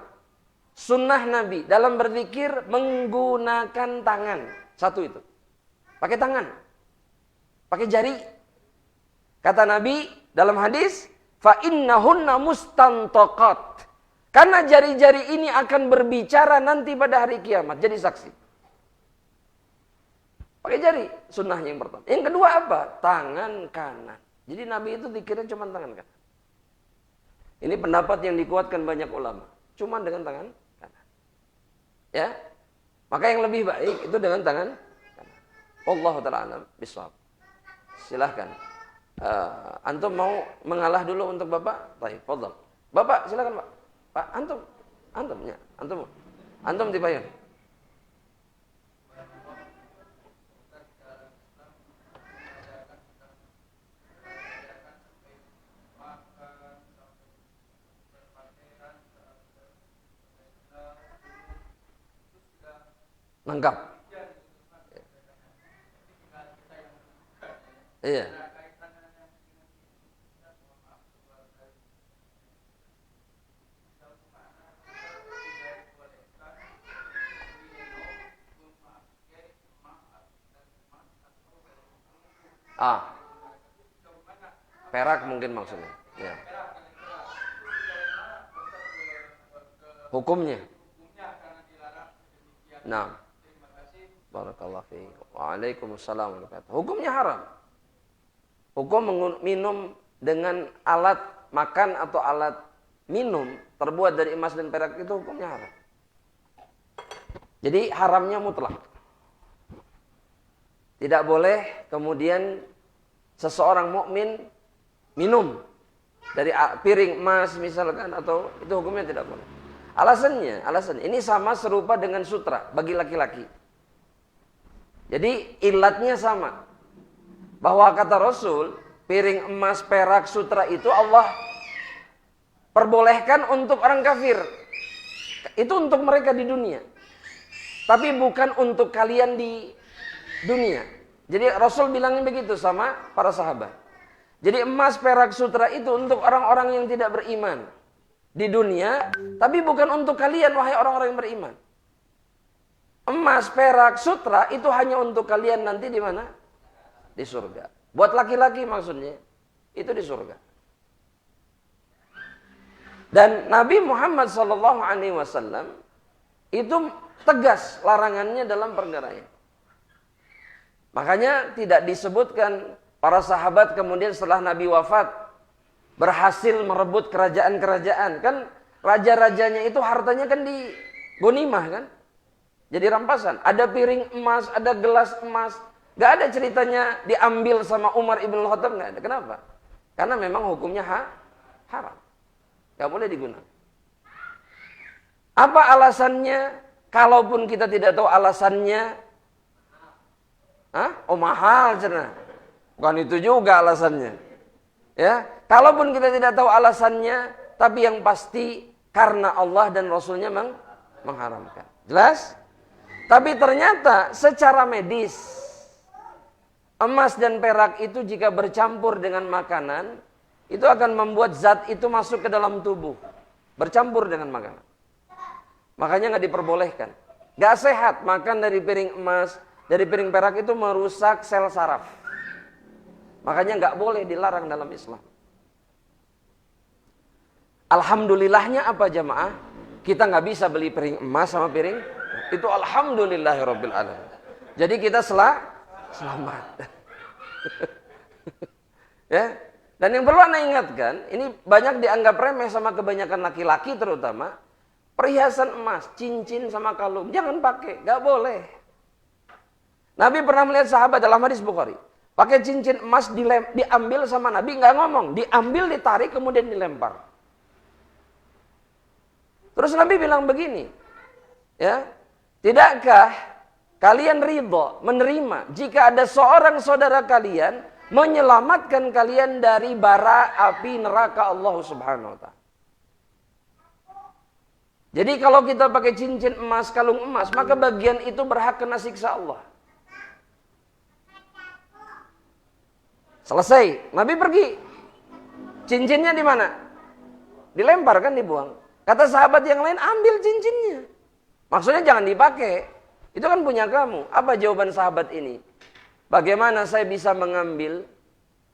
sunnah Nabi dalam berzikir menggunakan tangan. Satu itu. Pakai tangan. Pakai jari. Kata Nabi dalam hadis, fa innahunna mustantaqat. Karena jari-jari ini akan berbicara nanti pada hari kiamat. Jadi saksi. Pakai jari. Sunnahnya yang pertama. Yang kedua apa? Tangan kanan. Jadi Nabi itu zikirnya cuma tangan kanan. Ini pendapat yang dikuatkan banyak ulama. Cuma dengan tangan kanan. Ya. Maka yang lebih baik itu dengan tangan kanan. Wallahu ta'ala alam bisawab. Silahkan. Antum mau mengalah dulu untuk Bapak? Baik, fadhil. Bapak, silakan Pak. Pak, antumnya. Antum dibayar. Lengkap. Iya. Perak mungkin maksudnya. Ya. Hukumnya. Nah. Barakallahu fiik. Waalaikumsalam warahmatullahi wabarakatuh. Hukumnya haram. Hukum minum dengan alat makan atau alat minum terbuat dari emas dan perak itu hukumnya haram. Jadi haramnya mutlak. Tidak boleh kemudian seseorang mukmin minum dari piring emas misalkan, atau itu hukumnya tidak boleh. Alasannya ini sama serupa dengan sutra bagi laki-laki. Jadi ilatnya sama. Bahwa kata Rasul, piring emas, perak, sutra itu Allah perbolehkan untuk orang kafir. Itu untuk mereka di dunia. Tapi bukan untuk kalian di dunia. Jadi Rasul bilangnya begitu sama para sahabat. Jadi emas, perak, sutra itu untuk orang-orang yang tidak beriman di dunia, tapi bukan untuk kalian wahai orang-orang yang beriman. Emas, perak, sutra itu hanya untuk kalian nanti di mana? Di surga. Buat laki-laki maksudnya, itu di surga. Dan Nabi Muhammad SAW itu tegas larangannya dalam perkara ini. Makanya tidak disebutkan para sahabat kemudian setelah Nabi wafat berhasil merebut kerajaan-kerajaan. Kan raja-rajanya itu hartanya kan Gonimah kan? Jadi rampasan. Ada piring emas, ada gelas emas. Gak ada ceritanya diambil sama Umar ibn Khattab, gak ada. Kenapa? Karena memang hukumnya haram. Gak boleh digunakan. Apa alasannya? Kalaupun kita tidak tahu alasannya, oh mahal cenah. Bukan itu juga alasannya. Ya, kalaupun kita tidak tahu alasannya, tapi yang pasti karena Allah dan Rasulnya mengharamkan. Jelas? Tapi ternyata secara medis, emas dan perak itu jika bercampur dengan makanan, itu akan membuat zat itu masuk ke dalam tubuh. Bercampur dengan makanan. Makanya nggak diperbolehkan. Nggak sehat makan dari piring emas, dari piring perak itu merusak sel saraf. Makanya nggak boleh, dilarang dalam Islam. Alhamdulillahnya apa jamaah? Kita nggak bisa beli piring emas sama piring itu alhamdulillahirabbil alamin. Jadi kita selamat. Ya. Dan yang perlu Anda ingatkan, ini banyak dianggap remeh sama kebanyakan laki-laki terutama, perhiasan emas, cincin sama kalung, jangan pakai, nggak boleh. Nabi pernah melihat sahabat dalam hadis Bukhari, pakai cincin emas diambil sama Nabi, nggak ngomong, diambil, ditarik, kemudian dilempar. Terus Nabi bilang begini, ya, tidakkah kalian ridho menerima jika ada seorang saudara kalian menyelamatkan kalian dari bara api neraka Allah Subhanahu wa ta'ala? Jadi kalau kita pakai cincin emas, kalung emas, maka bagian itu berhak kena siksa Allah. Selesai, Nabi pergi. Cincinnya di mana? Dilempar kan, dibuang. Kata sahabat yang lain, ambil cincinnya. Maksudnya jangan dipakai. Itu kan punya kamu. Apa jawaban sahabat ini? Bagaimana saya bisa mengambil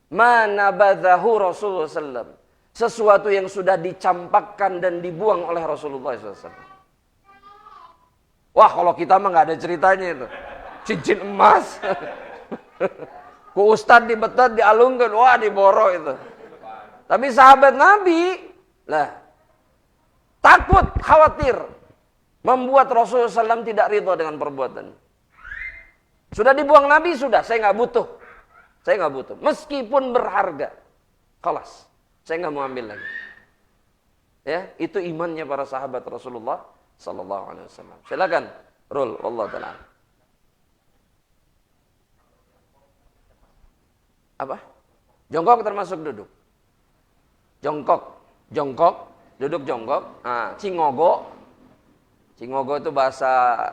mana badhahu Rasulullah SAW? Sesuatu yang sudah dicampakkan dan dibuang oleh Rasulullah SAW. Wah, kalau kita mah nggak ada ceritanya itu. Cincin emas. Ku ustad dibetet, dialungkan. Wah, diboro itu. Tapi sahabat Nabi, takut, khawatir. Membuat Rasulullah SAW tidak ridho dengan perbuatan. Sudah dibuang Nabi, sudah. Saya nggak butuh. Saya nggak butuh. Meskipun berharga. Khalas. Saya nggak mau ambil lagi. Ya, itu imannya para sahabat Rasulullah SAW. Silakan. Rul. Allah Ta'ala. Apa? Jongkok termasuk duduk. Jongkok. Duduk jongkok. Cingogo. Cingogo itu bahasa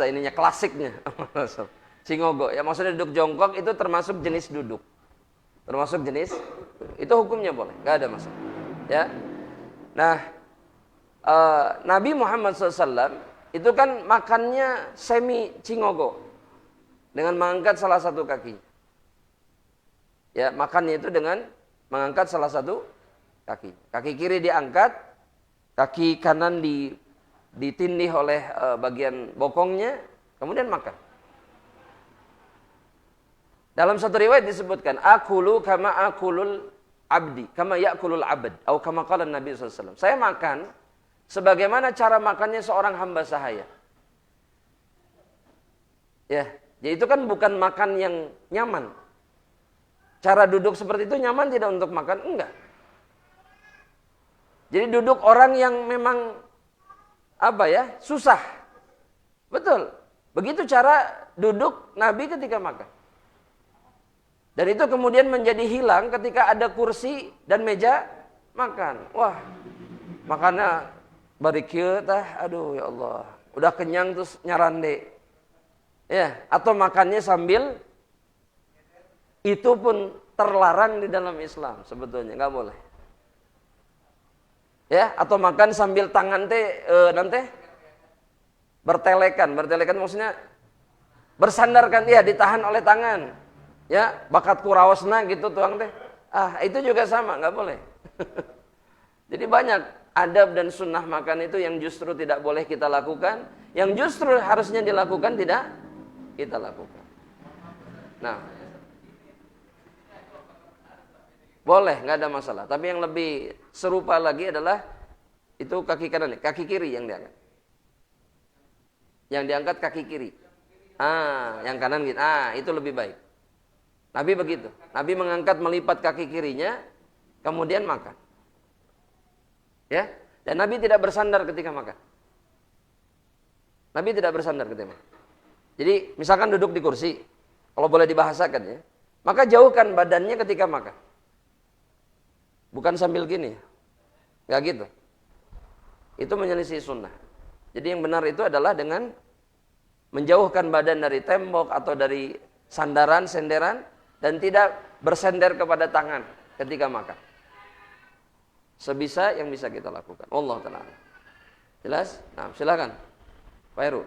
ininya klasiknya. Cingogo. Ya maksudnya duduk jongkok itu termasuk jenis duduk. Termasuk jenis itu hukumnya boleh, enggak ada masalah. Ya. Nah, Nabi Muhammad SAW itu kan makannya semi cingogo dengan mengangkat salah satu kaki. Ya, makannya itu dengan mengangkat salah satu kaki. Kaki kiri diangkat, kaki kanan ditindih oleh bagian bokongnya, kemudian makan. Dalam satu riwayat disebutkan, akulu kama akulul abdi, kama yakulul abd, atau kama qala Nabi SAW. Saya makan sebagaimana cara makannya seorang hamba sahaya. Ya, jadi itu kan bukan makan yang nyaman. Cara duduk seperti itu nyaman tidak untuk makan? Enggak. Jadi duduk orang yang memang susah. Betul. Begitu cara duduk Nabi ketika makan. Dan itu kemudian menjadi hilang ketika ada kursi dan meja makan. Wah, makannya barikil tah, aduh ya Allah. Udah kenyang terus nyarande. Ya, atau makannya sambil, itu pun terlarang di dalam Islam sebetulnya, nggak boleh. Ya, atau makan sambil tangan nanti bertelekan maksudnya bersandarkan, ya ditahan oleh tangan. Ya, bakat kuraosna gitu tuang teh. Itu juga sama, nggak boleh. Jadi banyak adab dan sunnah makan itu yang justru tidak boleh kita lakukan, yang justru harusnya dilakukan tidak kita lakukan. Nah, boleh, nggak ada masalah. Tapi yang lebih serupa lagi adalah Itu kaki kanan, kaki kiri yang diangkat. Yang diangkat kaki kiri. Yang kanan gitu. Itu lebih baik. Nabi begitu. Nabi mengangkat melipat kaki kirinya, kemudian makan. Ya, dan Nabi tidak bersandar ketika makan. Nabi tidak bersandar ketika makan. Jadi, misalkan duduk di kursi, kalau boleh dibahasakan ya, maka jauhkan badannya ketika makan. Bukan sambil gini. Nggak gitu. Itu menyelisih sunnah. Jadi yang benar itu adalah dengan menjauhkan badan dari tembok atau dari sandaran, senderan, dan tidak bersender kepada tangan ketika makan. Sebisa yang bisa kita lakukan. Allah Ta'ala. Jelas? Nah, silakan. Pak Heru.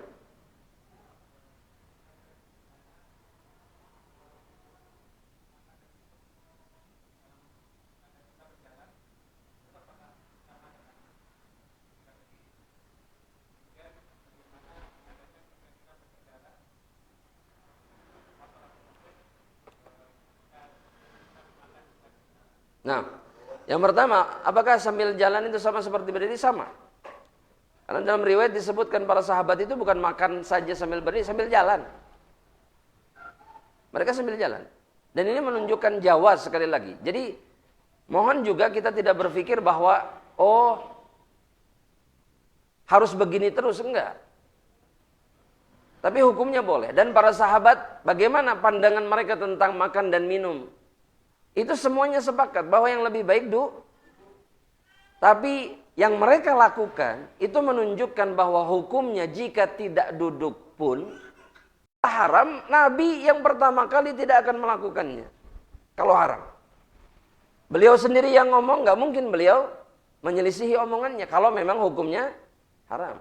Nah, yang pertama, apakah sambil jalan itu sama seperti berdiri? Sama. Karena dalam riwayat disebutkan para sahabat itu bukan makan saja sambil berdiri, sambil jalan. Mereka sambil jalan. Dan ini menunjukkan jawaz sekali lagi. Jadi, mohon juga kita tidak berpikir bahwa, harus begini terus. Enggak. Tapi hukumnya boleh. Dan para sahabat, bagaimana pandangan mereka tentang makan dan minum? Itu semuanya sepakat bahwa yang lebih baik Tapi yang mereka lakukan itu menunjukkan bahwa hukumnya jika tidak duduk pun haram. Nabi yang pertama kali tidak akan melakukannya kalau haram. Beliau sendiri yang ngomong, nggak mungkin beliau menyelisihi omongannya kalau memang hukumnya haram.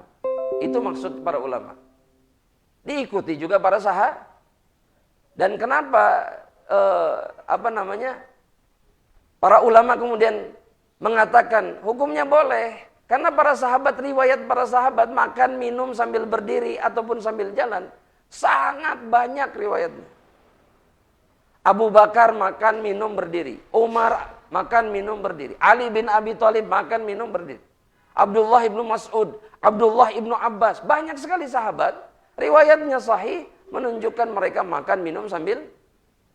Itu maksud para ulama. Diikuti juga para sahabat. Dan kenapa para ulama kemudian mengatakan hukumnya boleh karena para sahabat, riwayat para sahabat makan minum sambil berdiri ataupun sambil jalan sangat banyak riwayatnya. Abu Bakar makan minum berdiri, Umar makan minum berdiri, Ali bin Abi Thalib makan minum berdiri, Abdullah ibnu Mas'ud, Abdullah ibnu Abbas, banyak sekali sahabat riwayatnya sahih menunjukkan mereka makan minum sambil,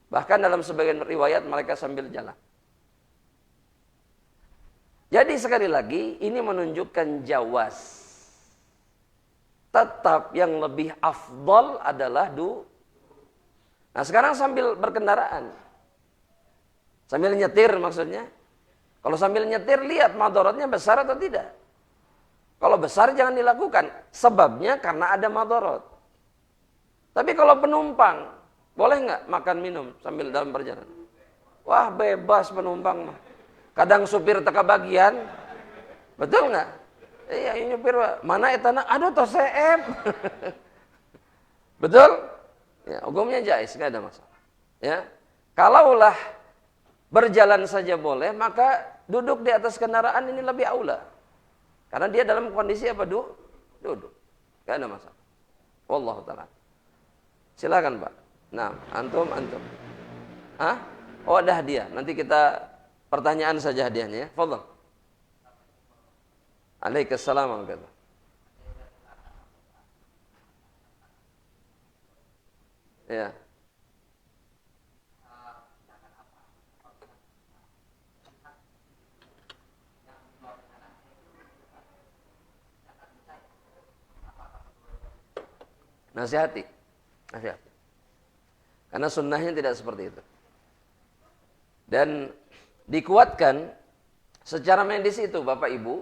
bahkan dalam sebagian riwayat mereka sambil jalan. Jadi sekali lagi ini menunjukkan jawaz. Tetap yang lebih afdol adalah Nah sekarang sambil berkendaraan. Sambil nyetir maksudnya. Kalau sambil nyetir lihat madaratnya besar atau tidak. Kalau besar jangan dilakukan. Sebabnya karena ada madarat. Tapi kalau penumpang, boleh nggak makan minum sambil dalam perjalanan? Wah bebas penumpang mah. Kadang supir teka bagian, betul nggak? Iya ini supir mana etana? Aduh tos CM. Betul? Ya, hukumnya jais, nggak ada masalah. Ya, kalaulah berjalan saja boleh, maka duduk di atas kendaraan ini lebih aula. Karena dia dalam kondisi apa? Duduk, nggak ada masalah. Wallahu ta'ala. Silakan Pak. Nah, antum. Hah? Oh ada hadiah. Nanti kita pertanyaan saja hadiahnya ya. Fadhal. Waalaikumsalam warahmatullahi. Ya. Nasihati. Karena sunnahnya tidak seperti itu. Dan dikuatkan secara medis itu Bapak Ibu.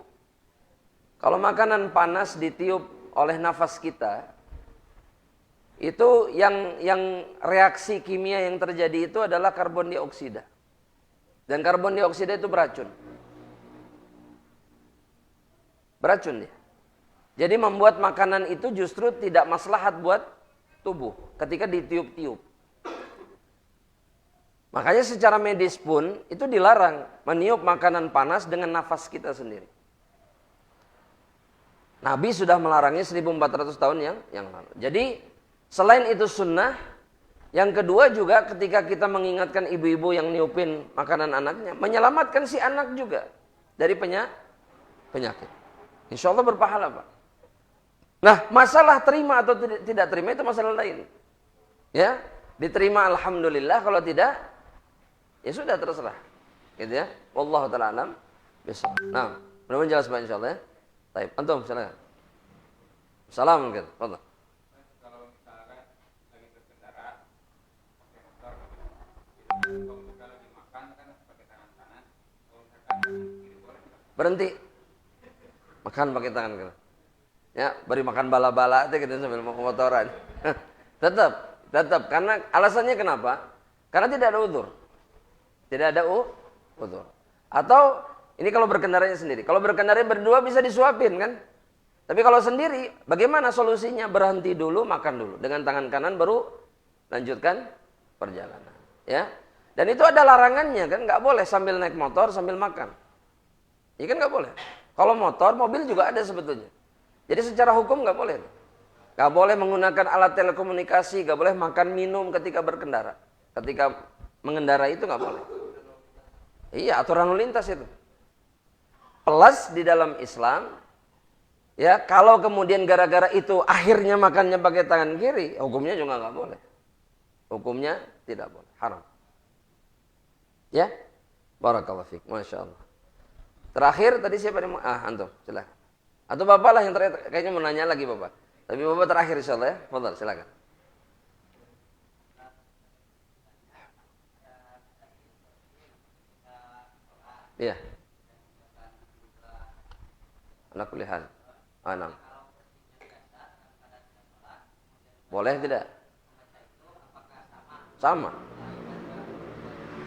Kalau makanan panas ditiup oleh nafas kita, itu yang reaksi kimia yang terjadi itu adalah karbon dioksida. Dan karbon dioksida itu beracun. Beracun dia. Jadi membuat makanan itu justru tidak maslahat buat tubuh ketika ditiup-tiup. Makanya secara medis pun itu dilarang meniup makanan panas dengan nafas kita sendiri. Nabi sudah melarangnya 1400 tahun yang lalu. Jadi selain itu sunnah, yang kedua juga ketika kita mengingatkan ibu-ibu yang niupin makanan anaknya, menyelamatkan si anak juga dari penyakit. Insya Allah berpahala, Pak. Nah, masalah terima atau tidak terima itu masalah lain. Ya, diterima alhamdulillah, kalau tidak ya sudah terserah. Gitu ya. Wallahu taala alam bisawab. Nah, mudah-mudahan jelas Pak insyaallah ya. Baik, antum silakan. Salam mungkin. Fadhil. Kalau misalkan lagi berkendara pakai motor, kalau misalkan lagi makan kan pakai tangan kanan, kalau misalkan kiri boleh. Berhenti. Makan pakai tangan kanan. Ya, beri makan bala-bala itu gitu sambil mau motoran. tetap karena alasannya kenapa? Karena tidak ada udzur. Tidak ada udzur. Atau ini kalau berkendaranya sendiri. Kalau berkendaranya berdua bisa disuapin kan? Tapi kalau sendiri, bagaimana solusinya? Berhenti dulu, makan dulu. Dengan tangan kanan baru lanjutkan perjalanan. Ya, dan itu ada larangannya kan? Nggak boleh sambil naik motor sambil makan. Ini kan nggak boleh. Kalau motor, mobil juga ada sebetulnya. Jadi secara hukum nggak boleh. Nggak boleh menggunakan alat telekomunikasi, nggak boleh makan minum ketika berkendara. Ketika mengendarai itu nggak boleh. Iya, aturan lalu lintas itu. Plus di dalam Islam, ya kalau kemudian gara-gara itu akhirnya makannya pakai tangan kiri, hukumnya juga nggak boleh. Hukumnya tidak boleh, haram. Ya, barakallahu fiik, masya Allah. Terakhir tadi siapa yang antum, silakan. Atau bapak lah yang terakhir, kayaknya mau nanya lagi bapak. Tapi bapak terakhir insyaallah ya, fadhil, silakan. Iya. Ala kulli hal. Anam. Boleh tidak? Sama.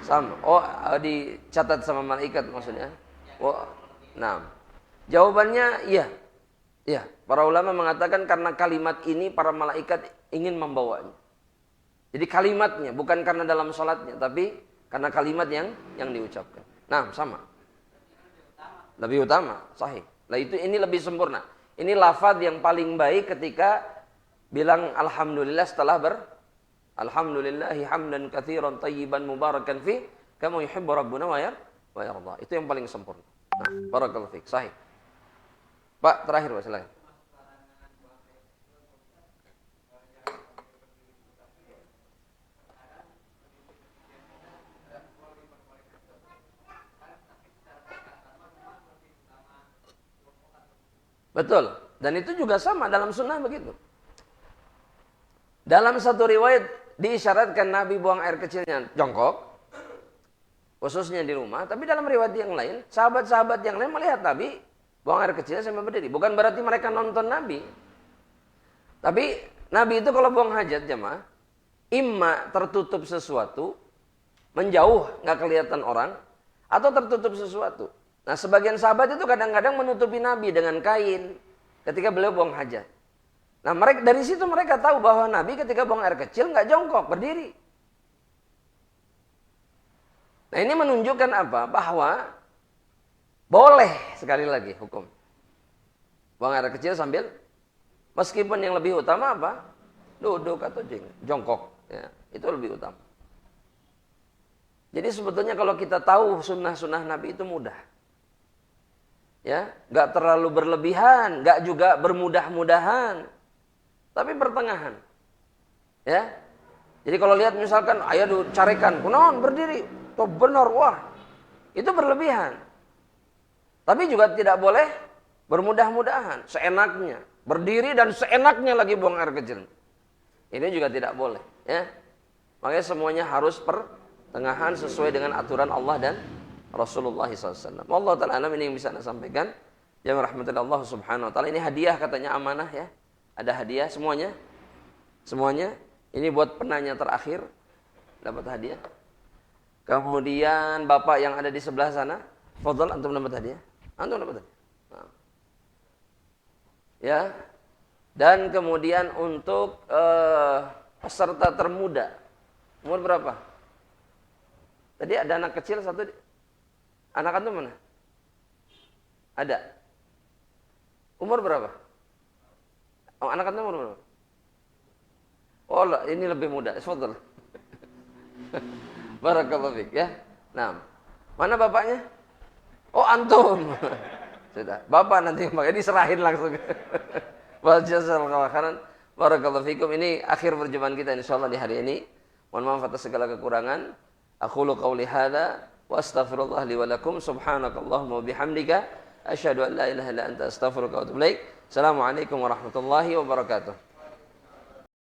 Sama. Oh, dicatat sama malaikat maksudnya. Oh, nah. Jawabannya iya. Iya, para ulama mengatakan karena kalimat ini para malaikat ingin membawanya. Jadi kalimatnya bukan karena dalam salatnya, tapi karena kalimat yang diucapkan. Nah, sama. Lebih utama, sahih. Lah ini lebih sempurna. Ini lafaz yang paling baik ketika bilang alhamdulillah setelah alhamdulillahi hamdan katsiran thayyiban mubarakan fi kama yuhibbu rabbuna wa yarda. Itu yang paling sempurna. Nah, barakallahu fiik, sahih. Pak, terakhir Pak, silakan. Betul. Dan itu juga sama dalam sunnah begitu. Dalam satu riwayat diisyaratkan Nabi buang air kecilnya jongkok, khususnya di rumah. Tapi dalam riwayat yang lain, sahabat-sahabat yang lain melihat Nabi buang air kecilnya sambil berdiri. Bukan berarti mereka nonton Nabi. Tapi Nabi itu kalau buang hajat jemaah, imma tertutup sesuatu, menjauh, nggak kelihatan orang, atau tertutup sesuatu. Nah, sebagian sahabat itu kadang-kadang menutupi Nabi dengan kain ketika beliau buang hajat. Nah, dari situ mereka tahu bahwa Nabi ketika buang air kecil nggak jongkok, berdiri. Nah, ini menunjukkan apa? Bahwa boleh sekali lagi hukum buang air kecil sambil, meskipun yang lebih utama apa? Duduk atau jongkok. Ya, itu lebih utama. Jadi sebetulnya kalau kita tahu sunnah-sunnah Nabi itu mudah. Ya, nggak terlalu berlebihan, nggak juga bermudah-mudahan, tapi pertengahan. Ya, jadi kalau lihat misalkan ayah carikan, kunaon berdiri, tuh benar, wah, itu berlebihan. Tapi juga tidak boleh bermudah-mudahan, seenaknya, berdiri dan seenaknya lagi buang air kecil. Ini juga tidak boleh. Ya, makanya semuanya harus pertengahan sesuai dengan aturan Allah dan Rasulullah SAW. Allah Ta'ala alam, ini yang bisa anda sampaikan. Yang rahmatullah Allah Subhanahu Wa Ta'ala. Ini hadiah katanya, amanah ya. Ada hadiah semuanya. Semuanya. Ini buat penanya terakhir. Dapat hadiah. Kemudian bapak yang ada di sebelah sana. Fadhal, antum dapat hadiah. Antum dapat hadiah. Nah. Ya. Dan kemudian untuk peserta termuda. Umur berapa? Tadi ada anak kecil satu. Anak antum mana? Ada. Umur berapa? Oh, anak antum umur berapa? Oh, ini lebih muda. Fadhal. Barakallahu fiik ya. Nah, mana bapaknya? Oh, antum. Sudah. Bapak nanti yang pakai, diserahin langsung. Wa jazakallahu khairan. Barakallahu fikum. Ini akhir perjumpaan kita insyaallah di hari ini. Mohon maaf atas segala kekurangan. Aqulu qawli hadza wa astaghfirullah li wa lakum. Subhanakallahumma wa bihamdika asyhadu an la ilaha illa anta astaghfiruka wa atubu ilaik. Assalamualaikum warahmatullahi wabarakatuh.